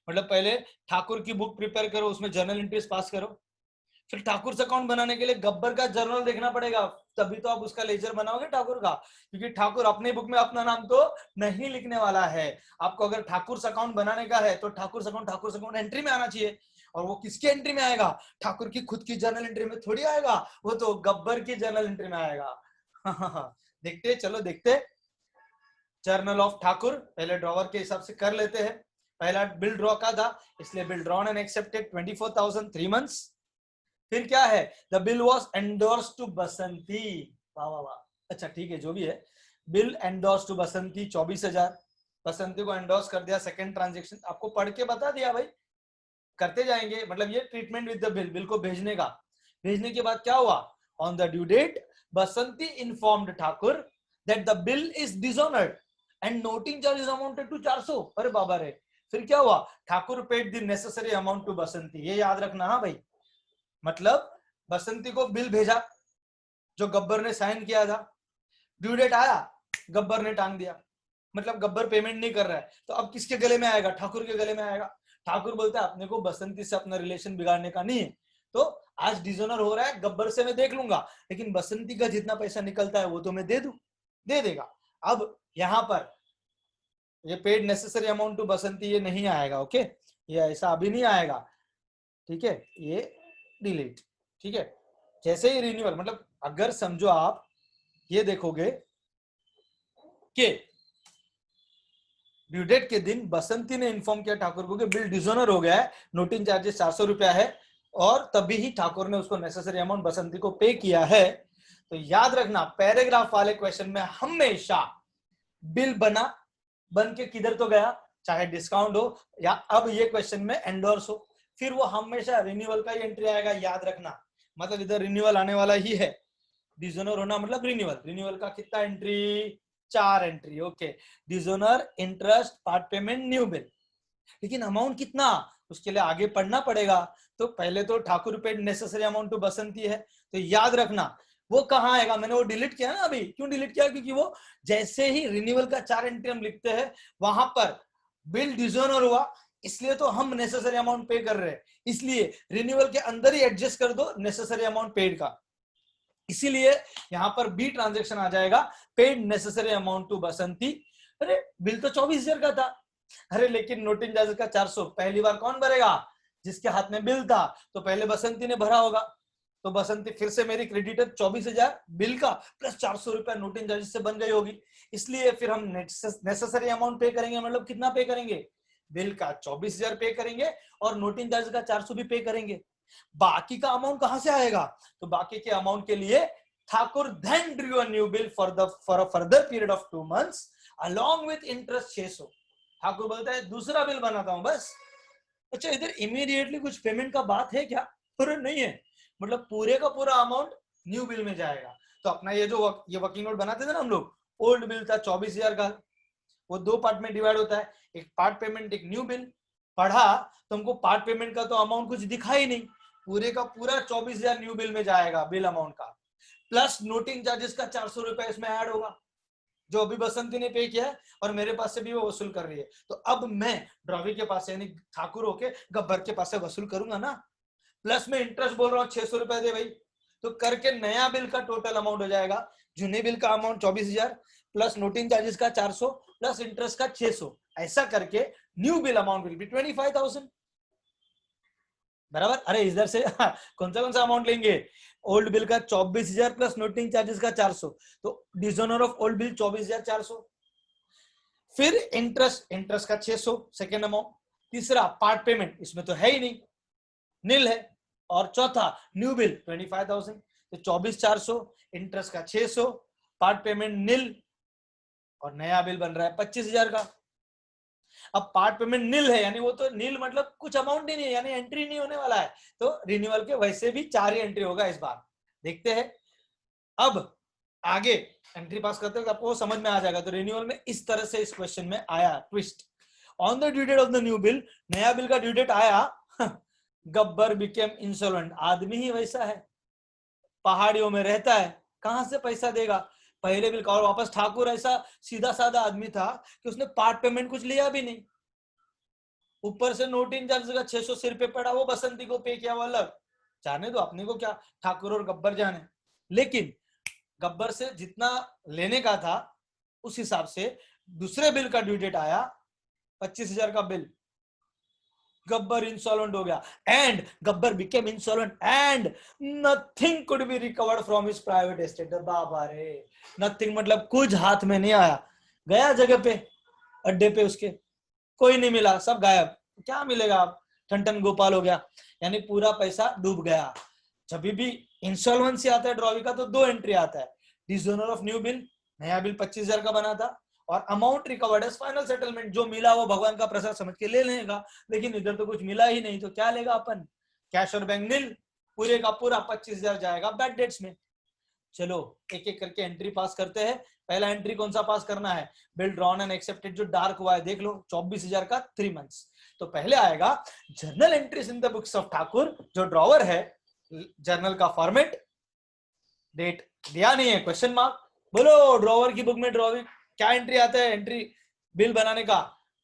A: मतलब पहले ठाकुर की बुक प्रिपेयर करो, उसमें जर्नल एंट्रीज पास करो, फिर ठाकुर से अकाउंट बनाने के लिए गब्बर का जर्नल देखना पड़ेगा, तभी तो आप उसका लेजर बनाओगे ठाकुर का, क्योंकि ठाकुर अपने बुक में अपना नाम तो नहीं लिखने वाला है। आपको अगर ठाकुर से अकाउंट बनाने का है तो ठाकुर से अकाउंट एंट्री में आना चाहिए, और वो किसकी एंट्री में आएगा, ठाकुर की खुद की जर्नल एंट्री में थोड़ी आएगा, वो तो गब्बर की जर्नल एंट्री में आएगा। देखते चलो देखते, जर्नल ऑफ ठाकुर पहले ड्रॉवर के हिसाब से कर लेते हैं। पहला बिल ड्रॉ का था, इसलिए bill drawn and accepted 24,000 3 months। फिर क्या है, the bill was endorse to Basanti, वाह वाह वाह, अच्छा ठीक है जो भी है, bill endorse to Basanti 24,000, Basanti को एंडोर्स कर दिया। सेकंड ट्रांजेक्शन आपको पढ़ के बता दिया भाई, करते जाएंगे, मतलब ये treatment with the bill, bill को भेजने का। भेजने के बाद क्या हुआ, on the due date Basanti informed Thakur that the bill is dishonoured and noting charges amounted to 400। अरे बाबा रे, फिर क्या हुआ, Thakur paid the necessary amount to Basanti, ये याद रखना हाँ भाई। मतलब बसंती को बिल भेजा जो गब्बर ने साइन किया था, ड्यू डेट आया, गब्बर ने टांग दिया, मतलब गब्बर पेमेंट नहीं कर रहा है, तो अब किसके गले में आएगा, ठाकुर के गले में आएगा। ठाकुर बोलता है अपने को बसंती से अपना रिलेशन बिगाड़ने का नहीं है, तो आज डिजोनर हो रहा है, गब्बर से मैं देख लूंगा, लेकिन बसंती का जितना पैसा निकलता है वो तो मैं दे देगा। अब यहां पर ये paid necessary amount to Basanti ये नहीं आएगा, ओके, ये ऐसा अभी नहीं आएगा, ठीक है, ये डिलीट, ठीक है। जैसे ही रिन्यूअल, मतलब अगर समझो आप ये देखोगे कि ड्यू डेट के दिन बसंती ने इन्फॉर्म किया ठाकुर को कि बिल डिजोनर हो गया है, नोटिंग चार्जेस 400 रुपया है, और तभी ही ठाकुर ने उसको नेसेसरी अमाउंट बसंती को पे किया है, तो याद रखना पैराग्राफ वाले क्वेश्चन में हमेशा बिल बन के किधर तो गया, चाहे डिस्काउंट हो या अब ये क्वेश्चन में एंडोर्स हो, फिर वो हमेशा रिन्यूअल का ही एंट्री आएगा, याद रखना। मतलब इधर रिन्यूअल आने वाला ही है, डिजोनर होना मतलब रिन्यूअल का कितना entry, 4 entry, okay. Dishonour, interest, part payment, new bill, लेकिन अमाउंट कितना, उसके लिए आगे पढ़ना पड़ेगा। तो पहले तो Thakur paid necessary amount to Basanti है, तो याद रखना वो कहाँ आएगा, मैंने वो डिलीट किया ना अभी, क्यों डिलीट किया, क्योंकि वो जैसे ही रिन्यूअल का 4 एंट्री हम लिखते हैं वहां पर बिल डिजोनर हुआ, इसलिए तो हम नेसेसरी अमाउंट पे कर रहे हैं, इसलिए रिन्यूअल के अंदर ही एडजस्ट कर दो नेसेसरी अमाउंट पेड का, इसीलिए यहां पर बी ट्रांजैक्शन आ जाएगा, पेड नेसेसरी अमाउंट टू बसंती। अरे बिल तो 24,000 का था, अरे लेकिन नोटिंग चार्जेस का 400, पहली बार कौन भरेगा, जिसके हाथ में बिल था, तो पहले बसंती ने भरा होगा, तो बसंती फिर से मेरी क्रेडिटर 24,000 बिल का प्लस 400 रुपया नोटिंग चार्जेस से बन गई होगी, इसलिए फिर हम नेसेसरी अमाउंट पे करेंगे, मतलब कितना पे करेंगे, बिल का 24,000 पे करेंगे और नोटिंग चार्ज का 400 भी पे करेंगे। बाकी का अमाउंट कहां से आएगा, तो बाकी के अमाउंट के लिए Thakur then drew a new bill for a further period of 2 months along with interest 600। Thakur बोलता है दूसरा बिल बनाता हूं बस। अच्छा इधर इमीडिएटली कुछ पेमेंट का बात है क्या, पूरा नहीं है, मतलब पूरे का पूरा अमाउंट न्यू बिल में जाएगा। तो अपना ये जो ये वर्किंग नोट बनाते थे ना हम लोग, ओल्ड बिल था 24,000 का, वो 2 पार्ट में डिवाइड होता है, एक पार्ट पेमेंट एक न्यू बिल। पढ़ा तो हमको पार्ट पेमेंट का तो अमाउंट कुछ दिखा ही नहीं, पूरे का पूरा 24,000 न्यू बिल में जाएगा, बिल अमाउंट का, प्लस नोटिंग चार्जेस का 400 रुपया इसमें ऐड होगा, जो अभी बसंती ने पे किया है और मेरे पास से भी वो वसूल कर रही है। तो अब मैं ड्रॉवी के पास से यानी ठाकुर होके गब्बर के पास से वसूल करूंगा ना, प्लस में इंटरेस्ट बोल रहा हूँ 600 रुपया दे भाई, तो करके नया बिल का टोटल अमाउंट हो जाएगा, जूने बिल का अमाउंट 24,000 प्लस नोटिंग चार्जेस का 400 प्लस इंटरेस्ट का 600, ऐसा करके new bill amount will be 25,000 बराबर। अरे इधर से कौन सा अमाउंट लेंगे, ओल्ड बिल का 24,000 प्लस नोटिंग चार्जेस का 400, तो डिसऑनर ऑफ ओल्ड बिल 24,400, फिर इंटरेस्ट का 600 सेकेंड अमाउंट, तीसरा पार्ट पेमेंट इसमें तो है ही नहीं, नील है, और चौथा न्यू बिल 25,000, तो 24,400, इंटरेस्ट का 600, पार्ट पेमेंट नील, और नया बिल बन रहा है 25,000 का। अब पार्ट पेमेंट नील है, यानी वो तो नील मतलब कुछ अमाउंट ही नहीं है, यानी एंट्री नहीं होने वाला है, तो रिन्यूअल के वैसे भी 4 ही एंट्री होगा इस बार, देखते हैं। अब आगे एंट्री पास करते हैं आपको समझ में आ जाएगा। तो रिन्यूअल में इस तरह से इस क्वेश्चन में आया twist, on the due date of the new bill, नया बिल का ड्यू डेट आया, गब्बर बिकेम इंसॉल्वेंट, आदमी ही वैसा है, पहाड़ियों में रहता है, कहां से पैसा देगा, पहले बिल का, और वापस ठाकुर ऐसा सीधा साधा आदमी था कि उसने पार्ट पेमेंट कुछ लिया भी नहीं, ऊपर से नोटिंग चार्ज का 600 सिर पे पड़ा, वो बसंती को पे किया, वो अलग, जाने दो, अपने को क्या, ठाकुर और गब्बर जाने। लेकिन गब्बर से जितना लेने का था उस हिसाब से दूसरे बिल का ड्यू डेट आया, 25,000 का बिल, गब्बर इंसॉल्वेंट हो गया, and Gabbar became insolvent and nothing could be recovered from his private estate. बाबा रे, नथिंग मतलब कुछ हाथ में नहीं आया, गया जगह पे अड्डे पे उसके, कोई नहीं मिला, सब गायब, क्या मिलेगा, आप ठन गोपाल हो गया, यानी पूरा पैसा डूब गया। जब भी इंसॉल्वेंसी आता है ड्रॉवी का तो 2 एंट्री आता है, डिसऑनर ऑफ न्यू बिल, नया बिल 25,000 का बना था, और amount recovered as final settlement, जो मिला वो भगवान का प्रसाद समझ के ले लेगा, लेकिन इधर तो कुछ मिला ही नहीं, तो क्या लेगा अपन, कैश और बैंक नील, पूरे का पूरा 25,000 जाएगा बैड डेट्स में। चलो एक एक करके एंट्री पास करते हैं। पहला एंट्री कौन सा पास करना है, बिल ड्रॉन एंड एक्सेप्टेड, जो डार्क हुआ है देख लो, 24,000 का 3 मंथ्स। तो पहले आएगा journal entries in the books of Thakur, जो ड्रॉवर है, जर्नल का फॉर्मेट, डेट दिया नहीं है, क्वेश्चन मार्क, बोलो ड्रॉवर की बुक में ड्रॉवर क्या एंट्री आता है, एंट्री बिल बनाने का,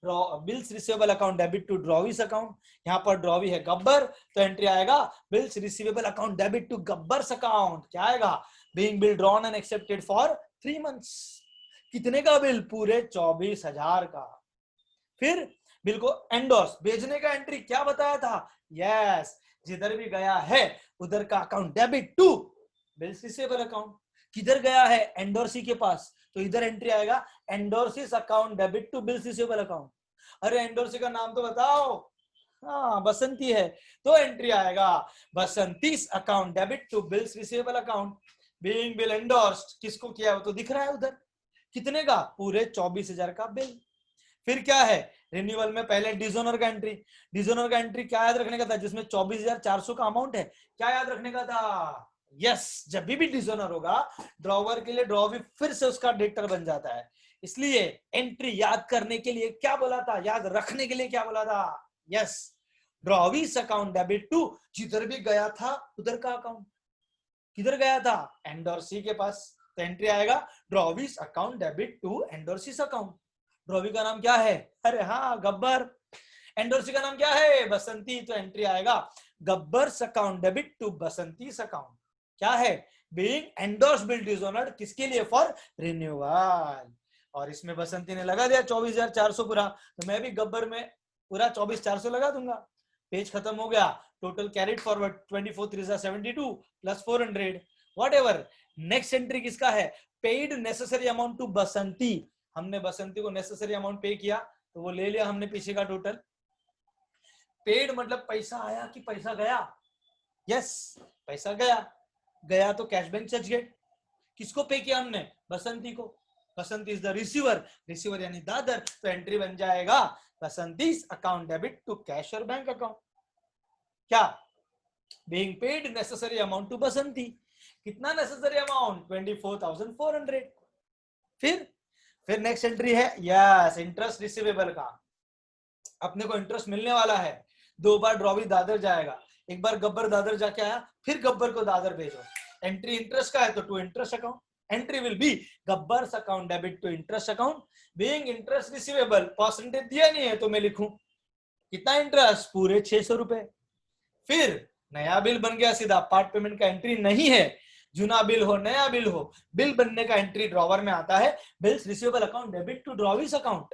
A: bills receivable account debit to drawee's account, यहाँ पर ड्रॉवी है गब्बर, तो एंट्री आएगा bills receivable account debit to Gabbar's account. क्या आएगा? Being bill drawn and accepted for 3 months। कितने का बिल? पूरे 24,000 का। फिर बिल को एंडोर्स, भेजने का एंट्री क्या बताया था? यस, जिधर भी गया है उधर का account debit to bills receivable account. किधर गया है? एंडोर्सी के पास, तो इधर एंट्री आएगा endorsee's account debit to bills receivable account. अरे एंडोर्सी का नाम तो बताओ। हाँ, बसंती है, तो एंट्री आएगा Basanti's account debit to bills receivable account. Being bill endorsed, किसको किया है वो तो दिख रहा है उधर। कितने का? पूरे 24,000 का बिल। फिर क्या है? रिन्यूअल में पहले डिजोनर का एंट्री। डिजोनर का एंट्री क्या याद रखने का था? जिसमें 24,400 का अमाउंट है, क्या याद रखने का था? यस, जब भी डिजोनर होगा ड्रॉवर के लिए ड्रॉवी फिर से उसका डेटर बन जाता है। इसलिए एंट्री याद करने के लिए क्या बोला था? याद रखने के लिए क्या बोला था? यस, ड्रॉवीस अकाउंट डेबिट टू, जिधर भी गया था उधर का अकाउंट। किधर गया था? एंडोर्सी के पास, तो एंट्री आएगा drawee's account debit to endorsee's account. Drawee का नाम क्या है? अरे हाँ, गब्बर। एंडोर्सी का नाम क्या है? बसंती, तो एंट्री आएगा Gabbar's account debit to बसंतीस account. क्या है? बीइंग एंडोर्स बिल डिसऑनर्ड, किसके लिए? For renewal. और इसमें बसंती ने लगा दिया 24,400 पूरा, तो मैं भी गब्बर में पूरा 24,400 लगा दूंगा। पेज खत्म हो गया। Total carried forward 24 3 72 plus 400 whatever. Next entry किसका है? पेड नेसेसरी अमाउंट टू बसंती। हमने बसंती को नेसेसरी अमाउंट पे किया, तो वो ले लिया हमने पीछे का टोटल। पेड मतलब पैसा आया कि पैसा गया? यस, पैसा गया। गया तो कैश बैंक सर्टिफिकेट। किसको पे किया हमने? बसंती को। Basanti is the receiver, receiver यानी दादर, तो एंट्री बन जाएगा Basanti's account debit to cash और बैंक अकाउंट। क्या? Being paid necessary amount to Basanti. कितना नेसेसरी अमाउंट? 24,400। फिर नेक्स्ट एंट्री है यस इंटरेस्ट रिसीवेबल का। अपने को इंटरेस्ट मिलने वाला है। 2 बार ड्रॉवी दादर जाएगा, एक बार गब्बर दादर जाके आया, फिर गब्बर को दादर भेजो। एंट्री इंटरेस्ट का है तो to interest account. Entry will be Gabbar's account debit to interest account. Being interest receivable, percentage दिया नहीं है तो मैं लिखूं कितना इंटरेस्ट? पूरे 600 रुपए। फिर नया बिल बन गया सीधा, पार्ट पेमेंट का एंट्री नहीं है। जुना बिल हो नया बिल हो, बिल बनने का एंट्री ड्रॉवर में आता है bills receivable account debit to drawee's account.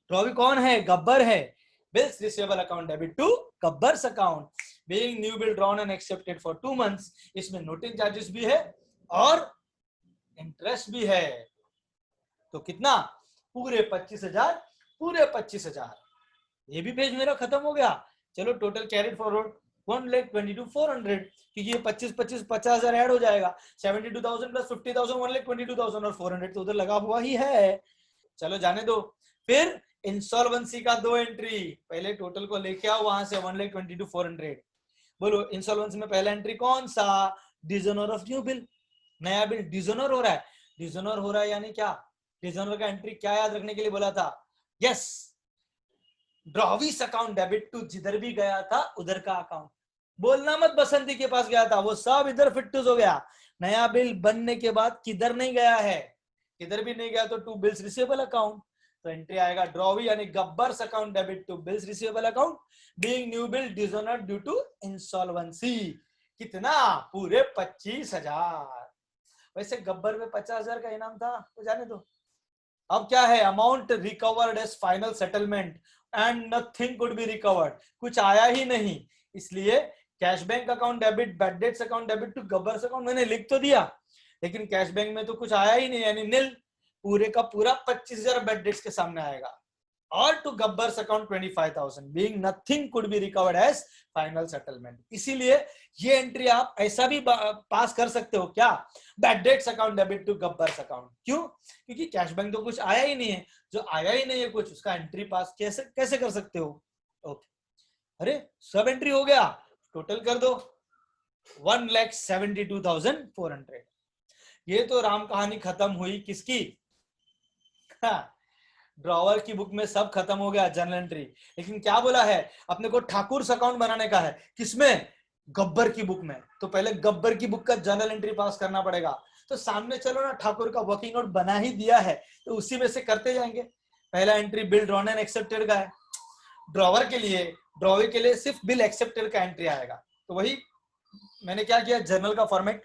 A: Drawee कौन है? गब्बर है। Bills receivable account debit to Gabbar's account. Being new bill drawn and accepted for 2 months। इसमें नोटिंग चार्जेस भी है और इंटरेस्ट भी है। तो कितना? पूरे 25,000। पूरे 25,000। ये भी पेज मेरा खत्म हो गया। चलो टोटल कैरिड फॉरवर्ड 1,22,400, क्योंकि ये 25 50,000 ऐड हो जाएगा। 72,000 प्लस 50,000 1,22,000 और 400 तो उधर लगा हुआ ही है। चलो जाने दो। फिर इंसॉल्वेंसी का 2 एंट्री। पहले टोटल को लेके आओ वहां से 1,22,400। बोलो इंसॉल्वेंसी में पहला एंट्री कौन सा? Dishonour of new bill. नया बिल डिसऑनर हो रहा है। डिसऑनर हो रहा है यानी क्या? डिसऑनर का एंट्री क्या याद रखने के लिए बोला था? यस, ड्रॉविस अकाउंट डेबिट टू, जिधर भी गया था उधर का अकाउंट। बोलना मत बसंती के पास गया था, वो सब इधर फिट्टूस हो गया। नया बिल बनने के बाद किधर नहीं गया है? किधर भी नहीं गया तो टू बिल्स रिसीवेबल अकाउंट। तो एंट्री आएगा ड्रॉवी यानी Gabbar's account debit to bills receivable account. Being new bill dishonoured due to insolvency. कितना? पूरे 25,000। वैसे गब्बर में 50,000 का इनाम था तो जाने दो। अब क्या है? Amount recovered as final settlement and nothing could be recovered. कुछ आया ही नहीं, इसलिए cash bank account debit bad debts account debit to Gabbar's account मैंने लिख तो दिया, लेकिन कैश बैंक में तो कुछ आया ही नहीं, यानी नील। पूरे का पूरा 25,000 बैड डेट्स के सामने आएगा। और to Gabbar's account 25,000 being nothing could be recovered as final settlement. इसीलिए ये एंट्री आप ऐसा भी पास कर सकते हो। क्या? Bad debts account debit to Gabbar's account. क्यों? क्योंकि कैश बैंक तो कुछ आया ही नहीं है। जो आया ही नहीं है कुछ, उसका एंट्री पास कैसे कर सकते हो? ओके, अरे सब एंट्री हो गया, टोटल कर दो 1,72,400। ये तो राम कहानी खत्म हुई किसकी? ड्रॉवर की बुक में सब खत्म हो गया जर्नल एंट्री। लेकिन क्या बोला है? अपने को ठाकुर अकाउंट बनाने का है। किसमें? गब्बर की बुक में। तो पहले गब्बर की बुक का जर्नल एंट्री पास करना पड़ेगा। तो सामने चलो ना, ठाकुर का वर्किंग नोट बना ही दिया है, तो उसी में से करते जाएंगे। पहला entry bill drawn and accepted का है, ड्रॉवी के लिए सिर्फ बिल एक्सेप्टेड का एंट्री आएगा। तो वही मैंने क्या किया, जर्नल का फॉर्मेट,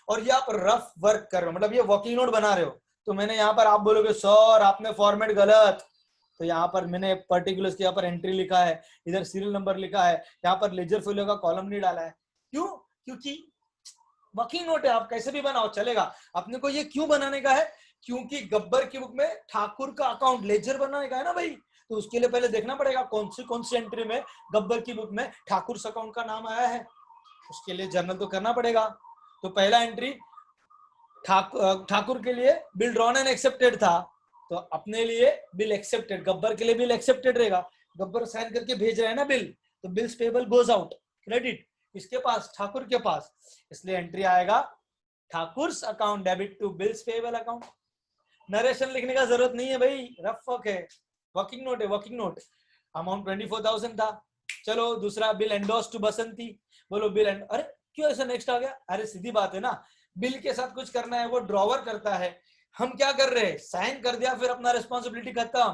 A: और ये आप रफ वर्क कर रहे हो, मतलब ये वर्किंग नोट बना रहे हो, तो मैंने यहाँ पर, आप बोलोगे सर आपने फॉर्मेट गलत, तो यहाँ पर मैंने पर्टिकुलर्स के यहाँ पर एंट्री लिखा है, इधर सीरियल नंबर लिखा है, यहाँ पर लेजर फोलियो का कॉलम नहीं डाला है। क्यों? क्योंकि वर्किंग नोट है, आप कैसे भी बनाओ चलेगा। अपने को ये क्यों बनाने का है, क्योंकि गब्बर की बुक में ठाकुर का अकाउंट लेजर बनाने का है ना भाई, तो उसके लिए पहले देखना पड़ेगा कौन सी एंट्री में गब्बर की बुक में ठाकुर अकाउंट का नाम आया है, उसके लिए जर्नल तो करना पड़ेगा। तो पहला एंट्री ठाकुर के लिए बिल ड्रॉन एंड एक्सेप्टेड था, तो अपने लिए बिल एक्सेप्टेड, गब्बर के लिए बिल एक्सेप्टेड रहेगा, गब्बर साइन करके भेज रहे हैं ना बिल, तो bills payable goes out, credit इसके पास, ठाकुर के पास, इसलिए एंट्री आएगा Thakur's account debit to bills payable account. Narration लिखने का जरूरत नहीं है भाई, रफ वर्क है, वर्किंग नोट है, वर्किंग नोट। अमाउंट 24,000 था। चलो दूसरा, बिल एंडोर्स टू बसंती, बोलो बिल एंड, अरे क्यों ऐसा नेक्स्ट आ गया, अरे सीधी बात है ना, बिल के साथ कुछ करना है वो ड्रॉवर करता है, हम क्या कर रहे हैं, साइन कर दिया फिर अपना रिस्पॉन्सिबिलिटी खत्म,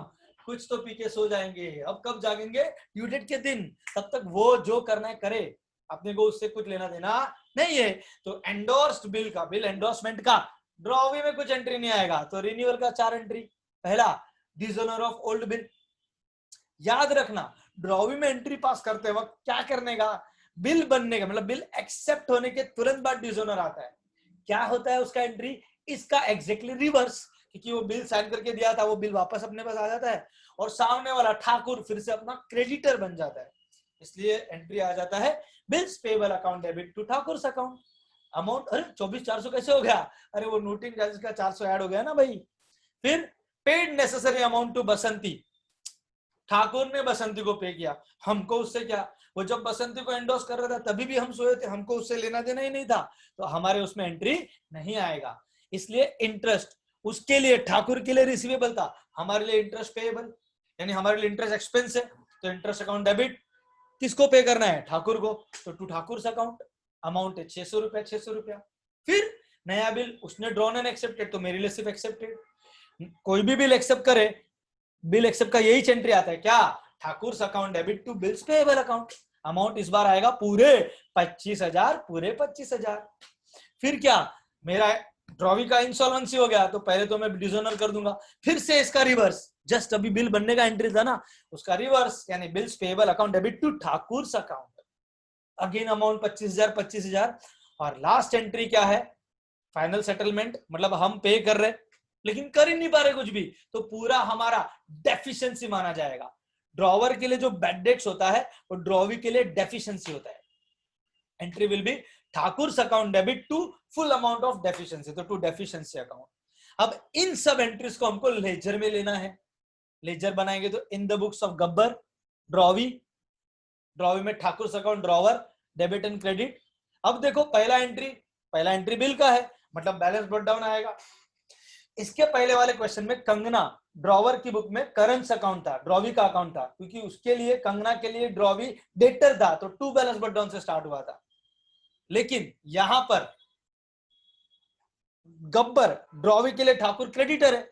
A: कुछ तो पी के सो जाएंगे, अब कब जागेंगे, ड्यू डेट के दिन, तब तक वो जो करना है करे, अपने को उससे कुछ लेना देना नहीं है। तो एंडोर्स्ड बिल का, बिल एंडोर्समेंट का ड्रॉवी में कुछ एंट्री नहीं आएगा, तो रिन्यूअल का 4 एंट्री। पहला, डिसऑनर ऑफ ओल्ड बिल, याद रखना ड्रॉवी में एंट्री पास करते वक्त क्या करने का, बिल बनने का, मतलब बिल एक्सेप्ट होने के तुरंत बाद डिसऑनर आता है, क्या होता है उसका एंट्री, इसका एग्जैक्टली रिवर्स, क्योंकि वो बिल साइन करके दिया था, वो बिल वापस अपने पास आ जाता है, और सामने वाला ठाकुर फिर से अपना क्रेडिटर बन जाता है, इसलिए एंट्री आ जाता है bills payable account debit to Thakur account. Amount, अरे 24,400 कैसे हो गया, अरे वो नोटिंग चार्जेस का 400 ऐड हो गया ना भाई। फिर पेड नेसेसरी अमाउंट टू बसंती, ठाकुर ने बसंती को पे किया, हमको उससे क्या, वो जब बसंती को एंडोर्स कर रहा था तभी भी हम सोए थे, हमको उससे लेना देना ही नहीं था, तो हमारे उसमें एंट्री नहीं आएगा। इसलिए इंटरेस्ट उसके लिए, ठाकुर के लिए रिसीवेबल था, हमारे लिए इंटरेस्ट पेएबल, यानी हमारे लिए इंटरेस्ट एक्सपेंस है, तो इंटरेस्ट अकाउंट डेबिट, किसको पे करना है, ठाकुर को, तो टू ठाकुर अकाउंट, अमाउंट है 600 रुपया, 600 रुपया। फिर नया बिल उसने ड्रॉन एंड एक्सेप्टेड, तो मेरे लिए सिर्फ एक्सेप्टेड, कोई भी बिल एक्सेप्ट करे, बिल एक्सेप्ट का यही एंट्री आता है क्या, Thakur account debit to bills payable account, amount इस बार आएगा पूरे 25,000, पूरे 25,000। फिर क्या, मेरा ड्रॉवी का इंसॉल्वेंसी हो गया, तो पहले तो मैं डिसऑनर कर दूंगा, फिर से इसका रिवर्स, जस्ट अभी बिल बनने का एंट्री था ना, उसका रिवर्स, यानी bills payable account debit to Thakur account, again amount 25,000, 25,000। और लास्ट एंट्री क्या है, फाइनल सेटलमेंट, मतलब हम पे कर रहे लेकिन कर ही नहीं पा रहे कुछ भी, तो पूरा हमारा डेफिशिएंसी माना जाएगा। ड्रॉवर के लिए जो बैड डेट्स होता है वो ड्रॉवी के लिए डेफिशिएंसी होता है। Entry will be Thakur account debit to full amount of deficiency, तो टू डेफिशिएंसी अकाउंट। अब इन सब एंट्रीज को हमको लेजर में लेना है, लेजर बनाएंगे तो in the books of Gabbar, drawee, drawee में Thakur account drawer, debit and credit. अब देखो पहला एंट्री बिल का है, मतलब बैलेंस ब्रॉट डाउन आएगा। इसके पहले वाले क्वेश्चन में कंगना ड्रॉवर की बुक में करंट अकाउंट था, ड्रॉवी का अकाउंट था, क्योंकि उसके लिए, कंगना के लिए ड्रॉवी डेटर था, तो टू बैलेंस ब्रॉट डाउन से स्टार्ट हुआ था। लेकिन यहां पर गब्बर ड्रॉवी के लिए ठाकुर क्रेडिटर है,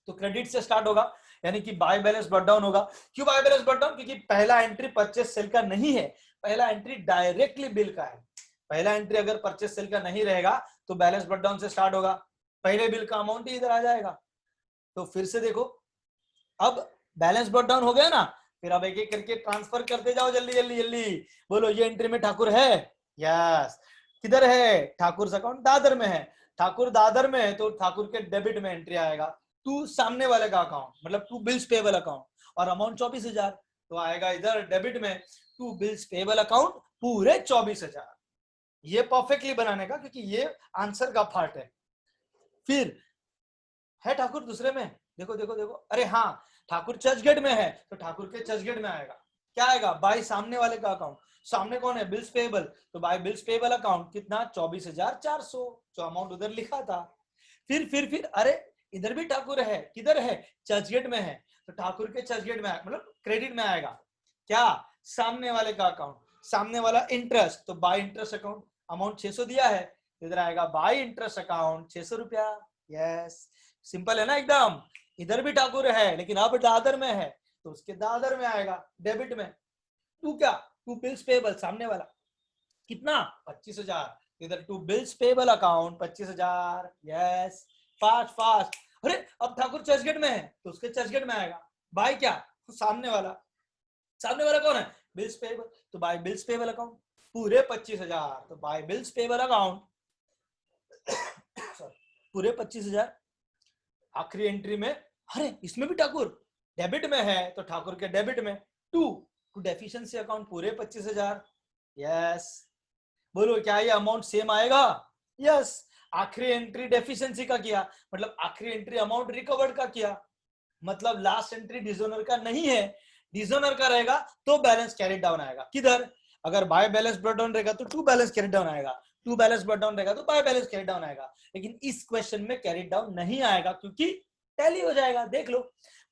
A: तो क्रेडिट से स्टार्ट होगा, यानी कि बाय बैलेंस ब्रॉट डाउन होगा। क्यों बाय बैलेंस ब्रॉट डाउन, क्योंकि पहला एंट्री परचेस सेल का नहीं है, पहला एंट्री डायरेक्टली बिल का है। पहला एंट्री अगर परचेस सेल का नहीं रहेगा तो बैलेंस ब्रॉट डाउन से स्टार्ट होगा, पहले बिल का अमाउंट ही इधर आ जाएगा। तो फिर से देखो, अब बैलेंस ब्रॉट डाउन हो गया ना, फिर अब एक एक करके ट्रांसफर करते जाओ, जल्दी जल्दी जल्दी बोलो, ये एंट्री में ठाकुर है, यस, किधर है, ठाकुर अकाउंट दादर में है, ठाकुर दादर में है, तो ठाकुर के डेबिट में एंट्री आएगा टू सामने वाले का अकाउंट, मतलब टू बिल्स पेएबल अकाउंट, और अमाउंट 24,000, तो आएगा इधर डेबिट में टू बिल्स पेएबल अकाउंट पूरे 24,000। ये परफेक्टली बनाने का, क्योंकि ये आंसर का पार्ट है। फिर है ठाकुर दूसरे में, देखो देखो देखो, अरे हाँ, ठाकुर चर्चगेट में है, तो ठाकुर के चर्चगेट में आएगा, क्या आएगा, बाय सामने वाले का अकाउंट, सामने कौन है, बिल्स पेएबल, तो बाय बिल्स पेएबल अकाउंट कितना, 24,400, जो अमाउंट उधर लिखा था। फिर अरे इधर भी ठाकुर है, किधर है, चर्चगेट में है, तो ठाकुर के चर्चगेट में, मतलब क्रेडिट में आएगा क्या, सामने वाले का अकाउंट, सामने वाला इंटरेस्ट, तो बाय इंटरेस्ट अकाउंट, अमाउंट 600 दिया है, इधर आएगा बाय इंटरेस्ट अकाउंट 600 रुपया। यस, सिंपल है ना एकदम। इधर भी ठाकुर है लेकिन अब दादर में है तो उसके दादर में आएगा डेबिट में। टू क्या, टू बिल्स पेबल, सामने वाला कितना 25,000, इधर to bills payable account 25,000। Yes, fast fast. अरे अब ठाकुर चर्चगेट में है तो उसके चर्चगेट में आएगा। बाय क्या, तो सामने वाला कौन है, बिल्स पेबल, तो बाय बिल्स पेबल अकाउंट पूरे 25,000, तो बाय बिल्स पेबल अकाउंट पूरे 25,000। आखिरी एंट्री में, अरे इसमें भी ठाकुर डेबिट में है तो ठाकुर के डेबिट में टू डेफिशिएंसी अकाउंट पूरे 25,000। यस, बोलो क्या ये अमाउंट सेम आएगा? यस, आखिरी एंट्री डेफिशिएंसी का किया मतलब आखिरी एंट्री अमाउंट रिकवर्ड का किया, मतलब लास्ट एंट्री डिसोनर का नहीं है। डिसोनर का रहेगा तो बैलेंस कैरी डाउन आएगा। किधर, अगर बाय बैलेंस ब्रॉट डाउन रहेगा तो टू बैलेंस कैरी डाउन आएगा, टू बैलेंस ब्रॉट डाउन रहेगा तो बाय बैलेंस कैरी डाउन आएगा। लेकिन इस क्वेश्चन में कैरी डाउन नहीं आएगा क्योंकि टैली हो जाएगा। देख लो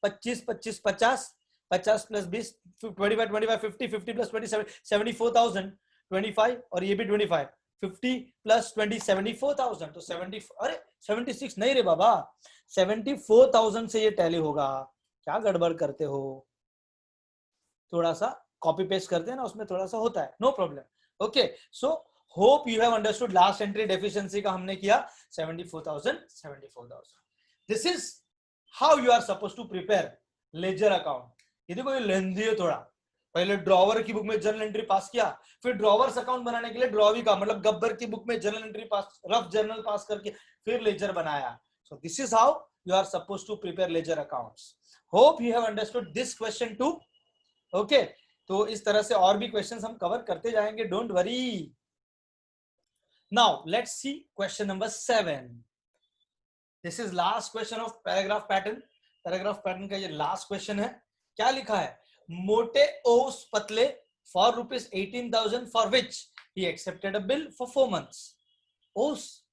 A: 25 25 50, 50 प्लस 20 25 25 50, 50 प्लस 20 74,000, 25 और ये भी 25, 50 प्लस 20 74,000, तो 70, अरे 76 नहीं रे बाबा, 74,000 से ये टैली होगा। क्या गड़बड़ करते हो, थोड़ा सा कॉपी पेस्ट करते हैं ना, उसमें थोड़ा सा होता है, no problem. Okay, so hope you have understood. Last entry deficiency का हमने किया 74,000। This is how you are suppose to prepare ledger account. ये देखो ये लेंदी है थोड़ा, पहले ड्रॉवर की बुक में जर्नल एंट्री पास किया, फिर ड्रॉवर्स अकाउंट बनाने के लिए ड्रॉवी का मतलब गब्बर की बुक में journal entry pass, rough journal pass करके फिर लेजर बनाया। So this is how you are suppose to prepare ledger accounts. Hope you have understood this question too. Okay, तो इस तरह से और भी क्वेश्चंस हम कवर करते जाएंगे, don't worry. Now let's see question number 7। This is last question of paragraph pattern. Paragraph pattern का ये लास्ट क्वेश्चन है। क्या लिखा है, मोटे ओस पतले for ₹18,000 for which he accepted a bill for 4 months। ओस,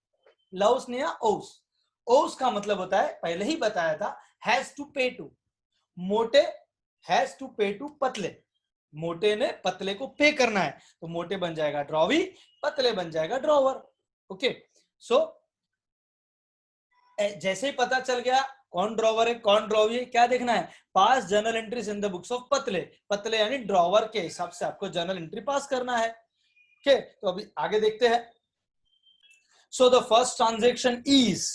A: लाउस नहीं, ओस। ओस का मतलब होता है, पहले ही बताया था, हैज टू पे टू। मोटे हैज टू पे टू पतले, मोटे ने पतले को पे करना है, तो मोटे बन जाएगा ड्रॉवी, पतले बन जाएगा ड्रॉवर। ओके, सो जैसे ही पता चल गया कौन ड्रॉवर है कौन ड्रॉवी है, क्या देखना है, पास journal entries in the books of पतले। पतले यानी ड्रॉवर के हिसाब से आपको जर्नल एंट्री पास करना है। ओके, तो अभी आगे देखते हैं। So the first transaction is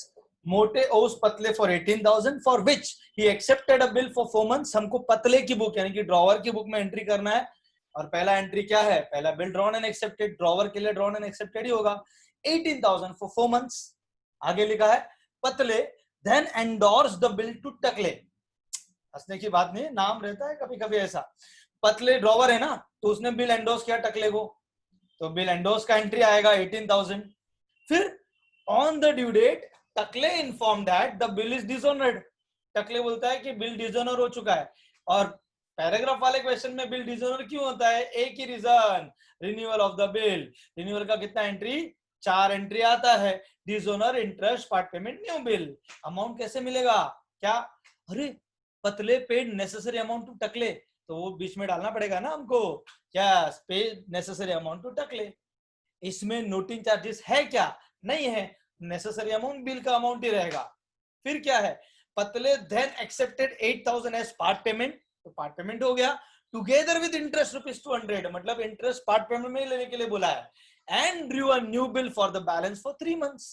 A: मोटे ओस पतले for 18,000 for which he accepted a bill for 4 months। हमको पतले की बुक यानी कि ड्रॉवर की बुक में एंट्री करना है, और पहला एंट्री क्या है, पहला bill drawn and accepted, drawer के लिए ड्रॉन एंड एक्सेप्टेड ही होगा, 18,000 फॉर 4 months। आगे लिखा है Patle then endorse the bill to Takle. हंसने की बात नहीं, नाम रहता है कभी कभी ऐसा। पतले ड्रॉवर है ना, तो उसने बिल एंडोर्स किया टकले को, तो बिल एंडोर्स का एंट्री आएगा 18,000। फिर on the due date Takle inform that the bill is dishonoured. टकले बोलता है कि बिल डिसऑनर हो चुका है। और पैराग्राफ वाले क्वेश्चन में बिल डिसऑनर क्यों होता है, एक ही reason, renewal of the bill. Renewal का कितना एंट्री, 4 एंट्री आता है, dishonour, interest, part payment, new bill. Amount कैसे मिलेगा, क्या, अरे पतले पेड नेसेसरी अमाउंट टू टकले, तो वो बीच में डालना पड़ेगा ना हमको, क्या, पेड नेसेसरी अमाउंट टू टकले। इसमें नोटिंग चार्जेस है क्या, नहीं है, नेसेसरी अमाउंट बिल का अमाउंट ही रहेगा। फिर क्या है, Patle then accepted 8,000 as part payment, तो पार्ट पेमेंट हो गया, टुगेदर विद इंटरेस्ट ₹200, मतलब इंटरेस्ट पार्ट पेमेंट में लेने के लिए बोला है। And drew a new bill for the balance for 3 months।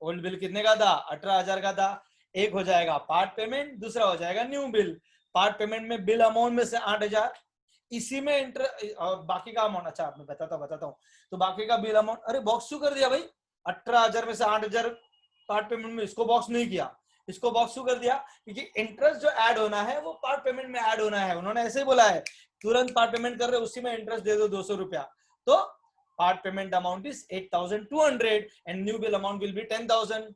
A: Old bill कितने का था, 18,000 का था, एक हो जाएगा पार्ट पेमेंट, दूसरा हो जाएगा न्यू बिल। पार्ट पेमेंट में बिल अमाउंट में से 8,000, इसी में इंटरेस्ट और बाकी का अमाउंट, अच्छा मैं बताता हूँ, तो बाकी का बिल अमाउंट, अरे बॉक्स क्यों कर दिया भाई, 18,000 में से 8,000 पार्ट पेमेंट में, इसको बॉक्स नहीं किया, इसको बॉक्स क्यों कर दिया, क्योंकि इंटरेस्ट जो ऐड होना है वो पार्ट पेमेंट में ऐड होना है। उन्होंने ऐसे ही बोला है, तुरंत पार्ट पेमेंट कर रहे उसी में इंटरेस्ट दे दो 200 रुपया, तो part payment amount is 8,200 and new bill amount will be 10,000।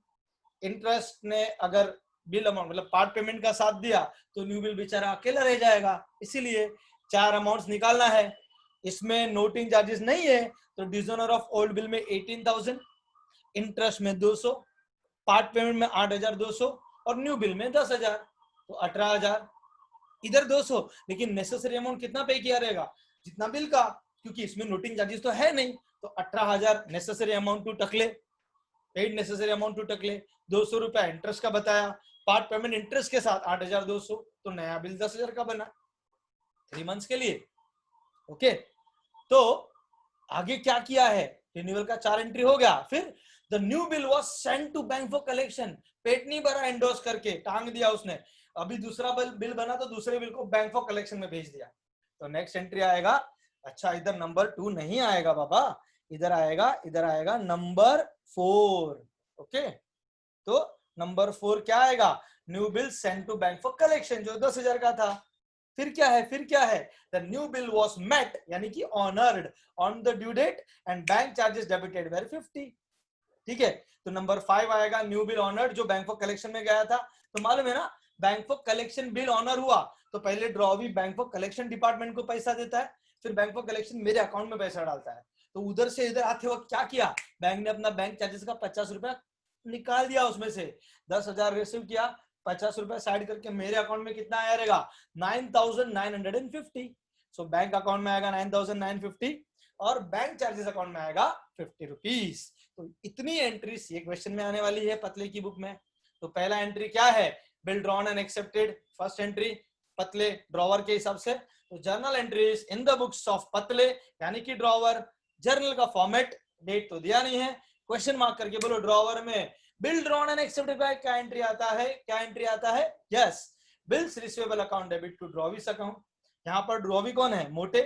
A: Interest ने अगर बिल अमाउंट मतलब पार्ट पेमेंट का साथ दिया तो न्यू बिल बेचारा अकेला रह जाएगा, इसीलिए 4 अमाउंट्स निकालना है। इसमें नोटिंग चार्जेस नहीं है, तो डिसऑनर ऑफ ओल्ड बिल में 18,000, इंटरेस्ट में 200, पार्ट पेमेंट में 8,200 और न्यू बिल में 10,000, तो 18,000, इधर 200, लेकिन नेसेसरी अमाउंट कितना पे किया रहेगा, जितना बिल का, क्योंकि इसमें नोटिंग चार्जेस तो है नहीं, तो 18,000 necessary amount to Takle, paid necessary amount to टकले, 200 रुपया इंटरेस्ट का बताया, पार्ट पेमेंट इंटरेस्ट के साथ 8,200, तो नया बिल 10,000 का बना 3 मंथ्स के लिए। ओके, तो आगे क्या किया है, रिन्यूअल का 4 एंट्री हो गया। फिर the new bill was sent to bank for collection, पेट नहीं भरा एंडोर्स करके, टांग दिया उसने। अभी दूसरा बिल बना तो दूसरे बिल को बैंक फॉर कलेक्शन में भेज दिया। तो नेक्स्ट एंट्री आएगा, अच्छा इधर नंबर 2 नहीं आएगा बाबा, इधर आएगा नंबर 4। ओके, तो नंबर 4 क्या आएगा, new bill sent to bank for collection, जो 10,000 का था। फिर क्या है, the new bill was met, यानी कि honoured on the due date and bank charges debited were 50। ठीक है, तो नंबर 5 आएगा, न्यू बिल ऑनर्ड, जो बैंक फॉर कलेक्शन में गया था। तो मालूम है ना, bank for collection bill honour हुआ तो पहले drawee bank for collection department को पैसा देता है, फिर बैंक फॉर कलेक्शन मेरे अकाउंट में पैसा डालता है। तो उधर से इधर आते वक्त क्या किया, बैंक ने अपना बैंक चार्जेस का 50 रुपया निकाल दिया, उसमें से 10,000 रिसीव किया, 50 रुपया साइड करके मेरे अकाउंट में कितना आया रहेगा, 9,950। सो बैंक अकाउंट में आएगा 9,950 और बैंक चार्जेस अकाउंट में आएगा 50 रुपीज। तो इतनी एंट्रीज ये क्वेश्चन में आने वाली है पतले की बुक में। तो पहला एंट्री क्या है, bill drawn and accepted, first entry पतले ड्रॉवर के हिसाब से। तो journal entries in the books of पतले, यानी कि ड्रॉवर, जर्नल का फॉर्मेट, डेट तो दिया नहीं है, क्वेश्चन मार्क करके बोलो ड्रॉवर में bill drawn and accepted by क्या एंट्री आता है, yes, bills receivable account debit to drawee's account. यहाँ पर ड्रॉवी कौन है, Mote,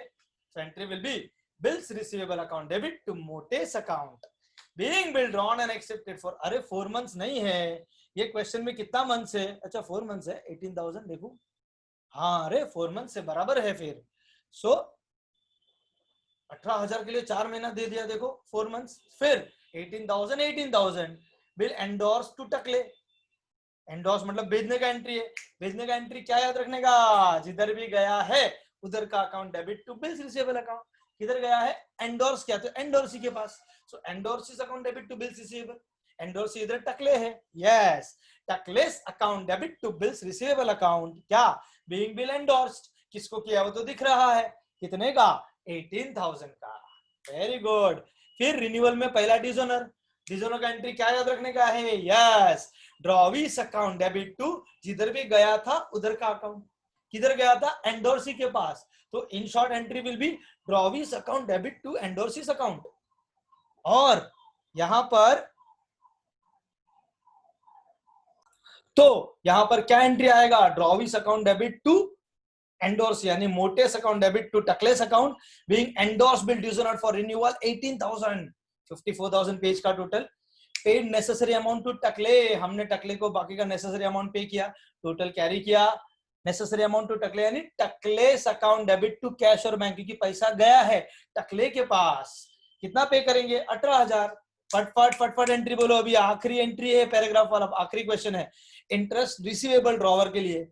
A: so entry will be bills receivable account debit to Mote's account being bill drawn and accepted for, अरे 4 months नहीं है ये क्वेश्चन में, कितना मंथ्स है, अच्छा 4 मंथ्स है, 18,000 देखो, हाँ अरे 4 मंथ से बराबर है फिर। सो 18,000 के लिए 4 महीना दे दिया, देखो 4 मंथ्स। फिर 18,000 bill endorse to Takle, endorse मतलब भेजने का एंट्री है, भेजने का एंट्री क्या याद रखने का, जिधर भी गया है उधर का account debit to bills receivable account, किधर गया है, एंडोर्स किया तो एंडोर्सी के पास, so endorsee's account debit to bills receivable, endorsee इधर टकले है, yes, Takle's account debit to bills receivable account, क्या, बीइंग बिल एंडोर्स्ड, किसको किया वो तो दिख रहा है, कितने का, 18,000 का, वेरी गुड। फिर रिन्यूअल में पहला डिजोनर, डिजोनर का एंट्री क्या याद रखने का है, यस, ड्रॉविस अकाउंट डेबिट टू, जिधर भी गया था उधर का अकाउंट, किधर गया था, एंडोर्सी के पास, तो in short entry will be drawee's account debit to endorsee's account. और यहां पर तो यहां पर क्या एंट्री आएगा, drawee's account debit to endorse, यानी Mote's account debit to Takle's account being endorse bill dishonour for renewal 18,000, 54,000 page का total, paid necessary amount to Takle, हमने टकले को बाकी का नेसेसरी अमाउंट पे किया, टोटल कैरी किया, नेसेसरी अमाउंट टू टकले, यानी टकलेस अकाउंट डेबिट टू कैश और बैंक, क्योंकि पैसा गया है टकले के पास, कितना पे करेंगे, 18,000। फटफट एंट्री बोलो, अभी आखिरी एंट्री है पैराग्राफ वाला, आखिरी क्वेश्चन है, इंटरेस्ट रिसीवेबल ड्रॉवर के लिए,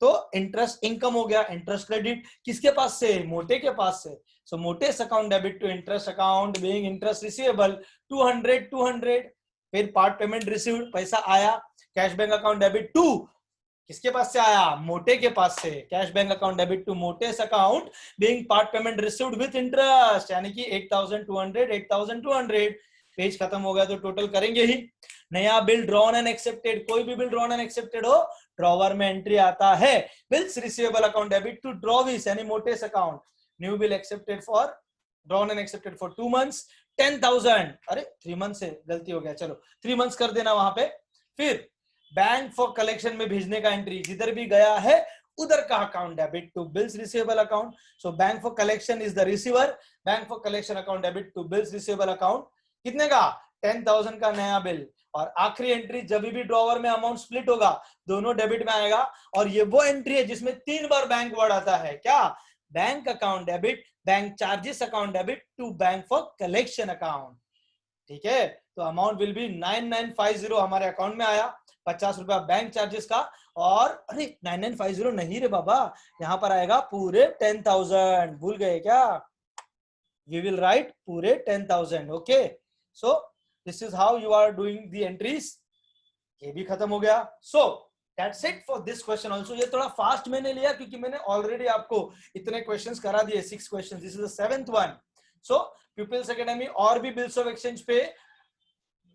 A: तो इंटरेस्ट इनकम हो गया, इंटरेस्ट क्रेडिट किसके पास से, मोटे के पास से, so Mote's account debit to interest account being interest receivable 200। फिर पार्ट पेमेंट रिसीव्ड, पैसा आया, cash bank account debit to, किसके पास से आया, मोटे के पास से, cash bank account debit to Mote's account being part payment received with interest, यानी कि 8,200, पेज खत्म हो गया तो टोटल करेंगे ही। नया बिल ड्रॉन एंड एक्सेप्टेड, कोई भी बिल ड्रॉन एंड एक्सेप्टेड हो, ड्रॉवर में एंट्री आता है, bills receivable account debit to drawee's, यानी Mote's account, new bill accepted for drawn and accepted for 2 months 10,000, अरे 3 मंथ से गलती हो गया, चलो 3 मंथ्स कर देना वहां पे। फिर बैंक फॉर कलेक्शन में भेजने का एंट्री, जिधर भी गया है उधर का account debit to bills receivable account, so bank for collection is the receiver, bank for collection account debit to bills receivable account, कितने का, 10,000 का नया बिल। और आखिरी एंट्री, जब भी ड्रॉवर में अमाउंट स्प्लिट होगा दोनों डेबिट में आएगा, और ये वो एंट्री है जिसमें 3 बार बैंक वर्ड आता है, क्या, bank account debit, bank charges account debit to bank for collection account, ठीक है। तो अमाउंट विल बी 9950 हमारे अकाउंट में आया, 50 रुपया बैंक चार्जेस का, और अरे 9950 नहीं रे बाबा, यहां पर आएगा पूरे 10,000, भूल गए क्या, वी विल राइट पूरे 10,000, okay. So this is how you are doing the entries, ये भी खत्म हो गया। So that's it for this question also, ये थोड़ा फास्ट मैंने लिया क्योंकि मैंने ऑलरेडी आपको इतने क्वेश्चंस करा दिए, 6 questions, this is the 7th one. So people's academy और भी बिल्स ऑफ एक्सचेंज पे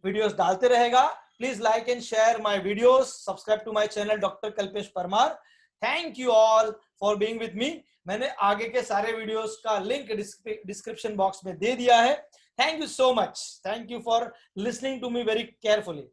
A: वीडियोस डालते रहेगा, Please like and share my videos. Subscribe to my channel Dr. Kalpesh Parmar. Thank you all for being with me. मैंने आगे के सारे videos का लिंक डिस्क्रिप्शन बॉक्स में दे दिया है. Thank you so much. Thank you for listening to me very carefully.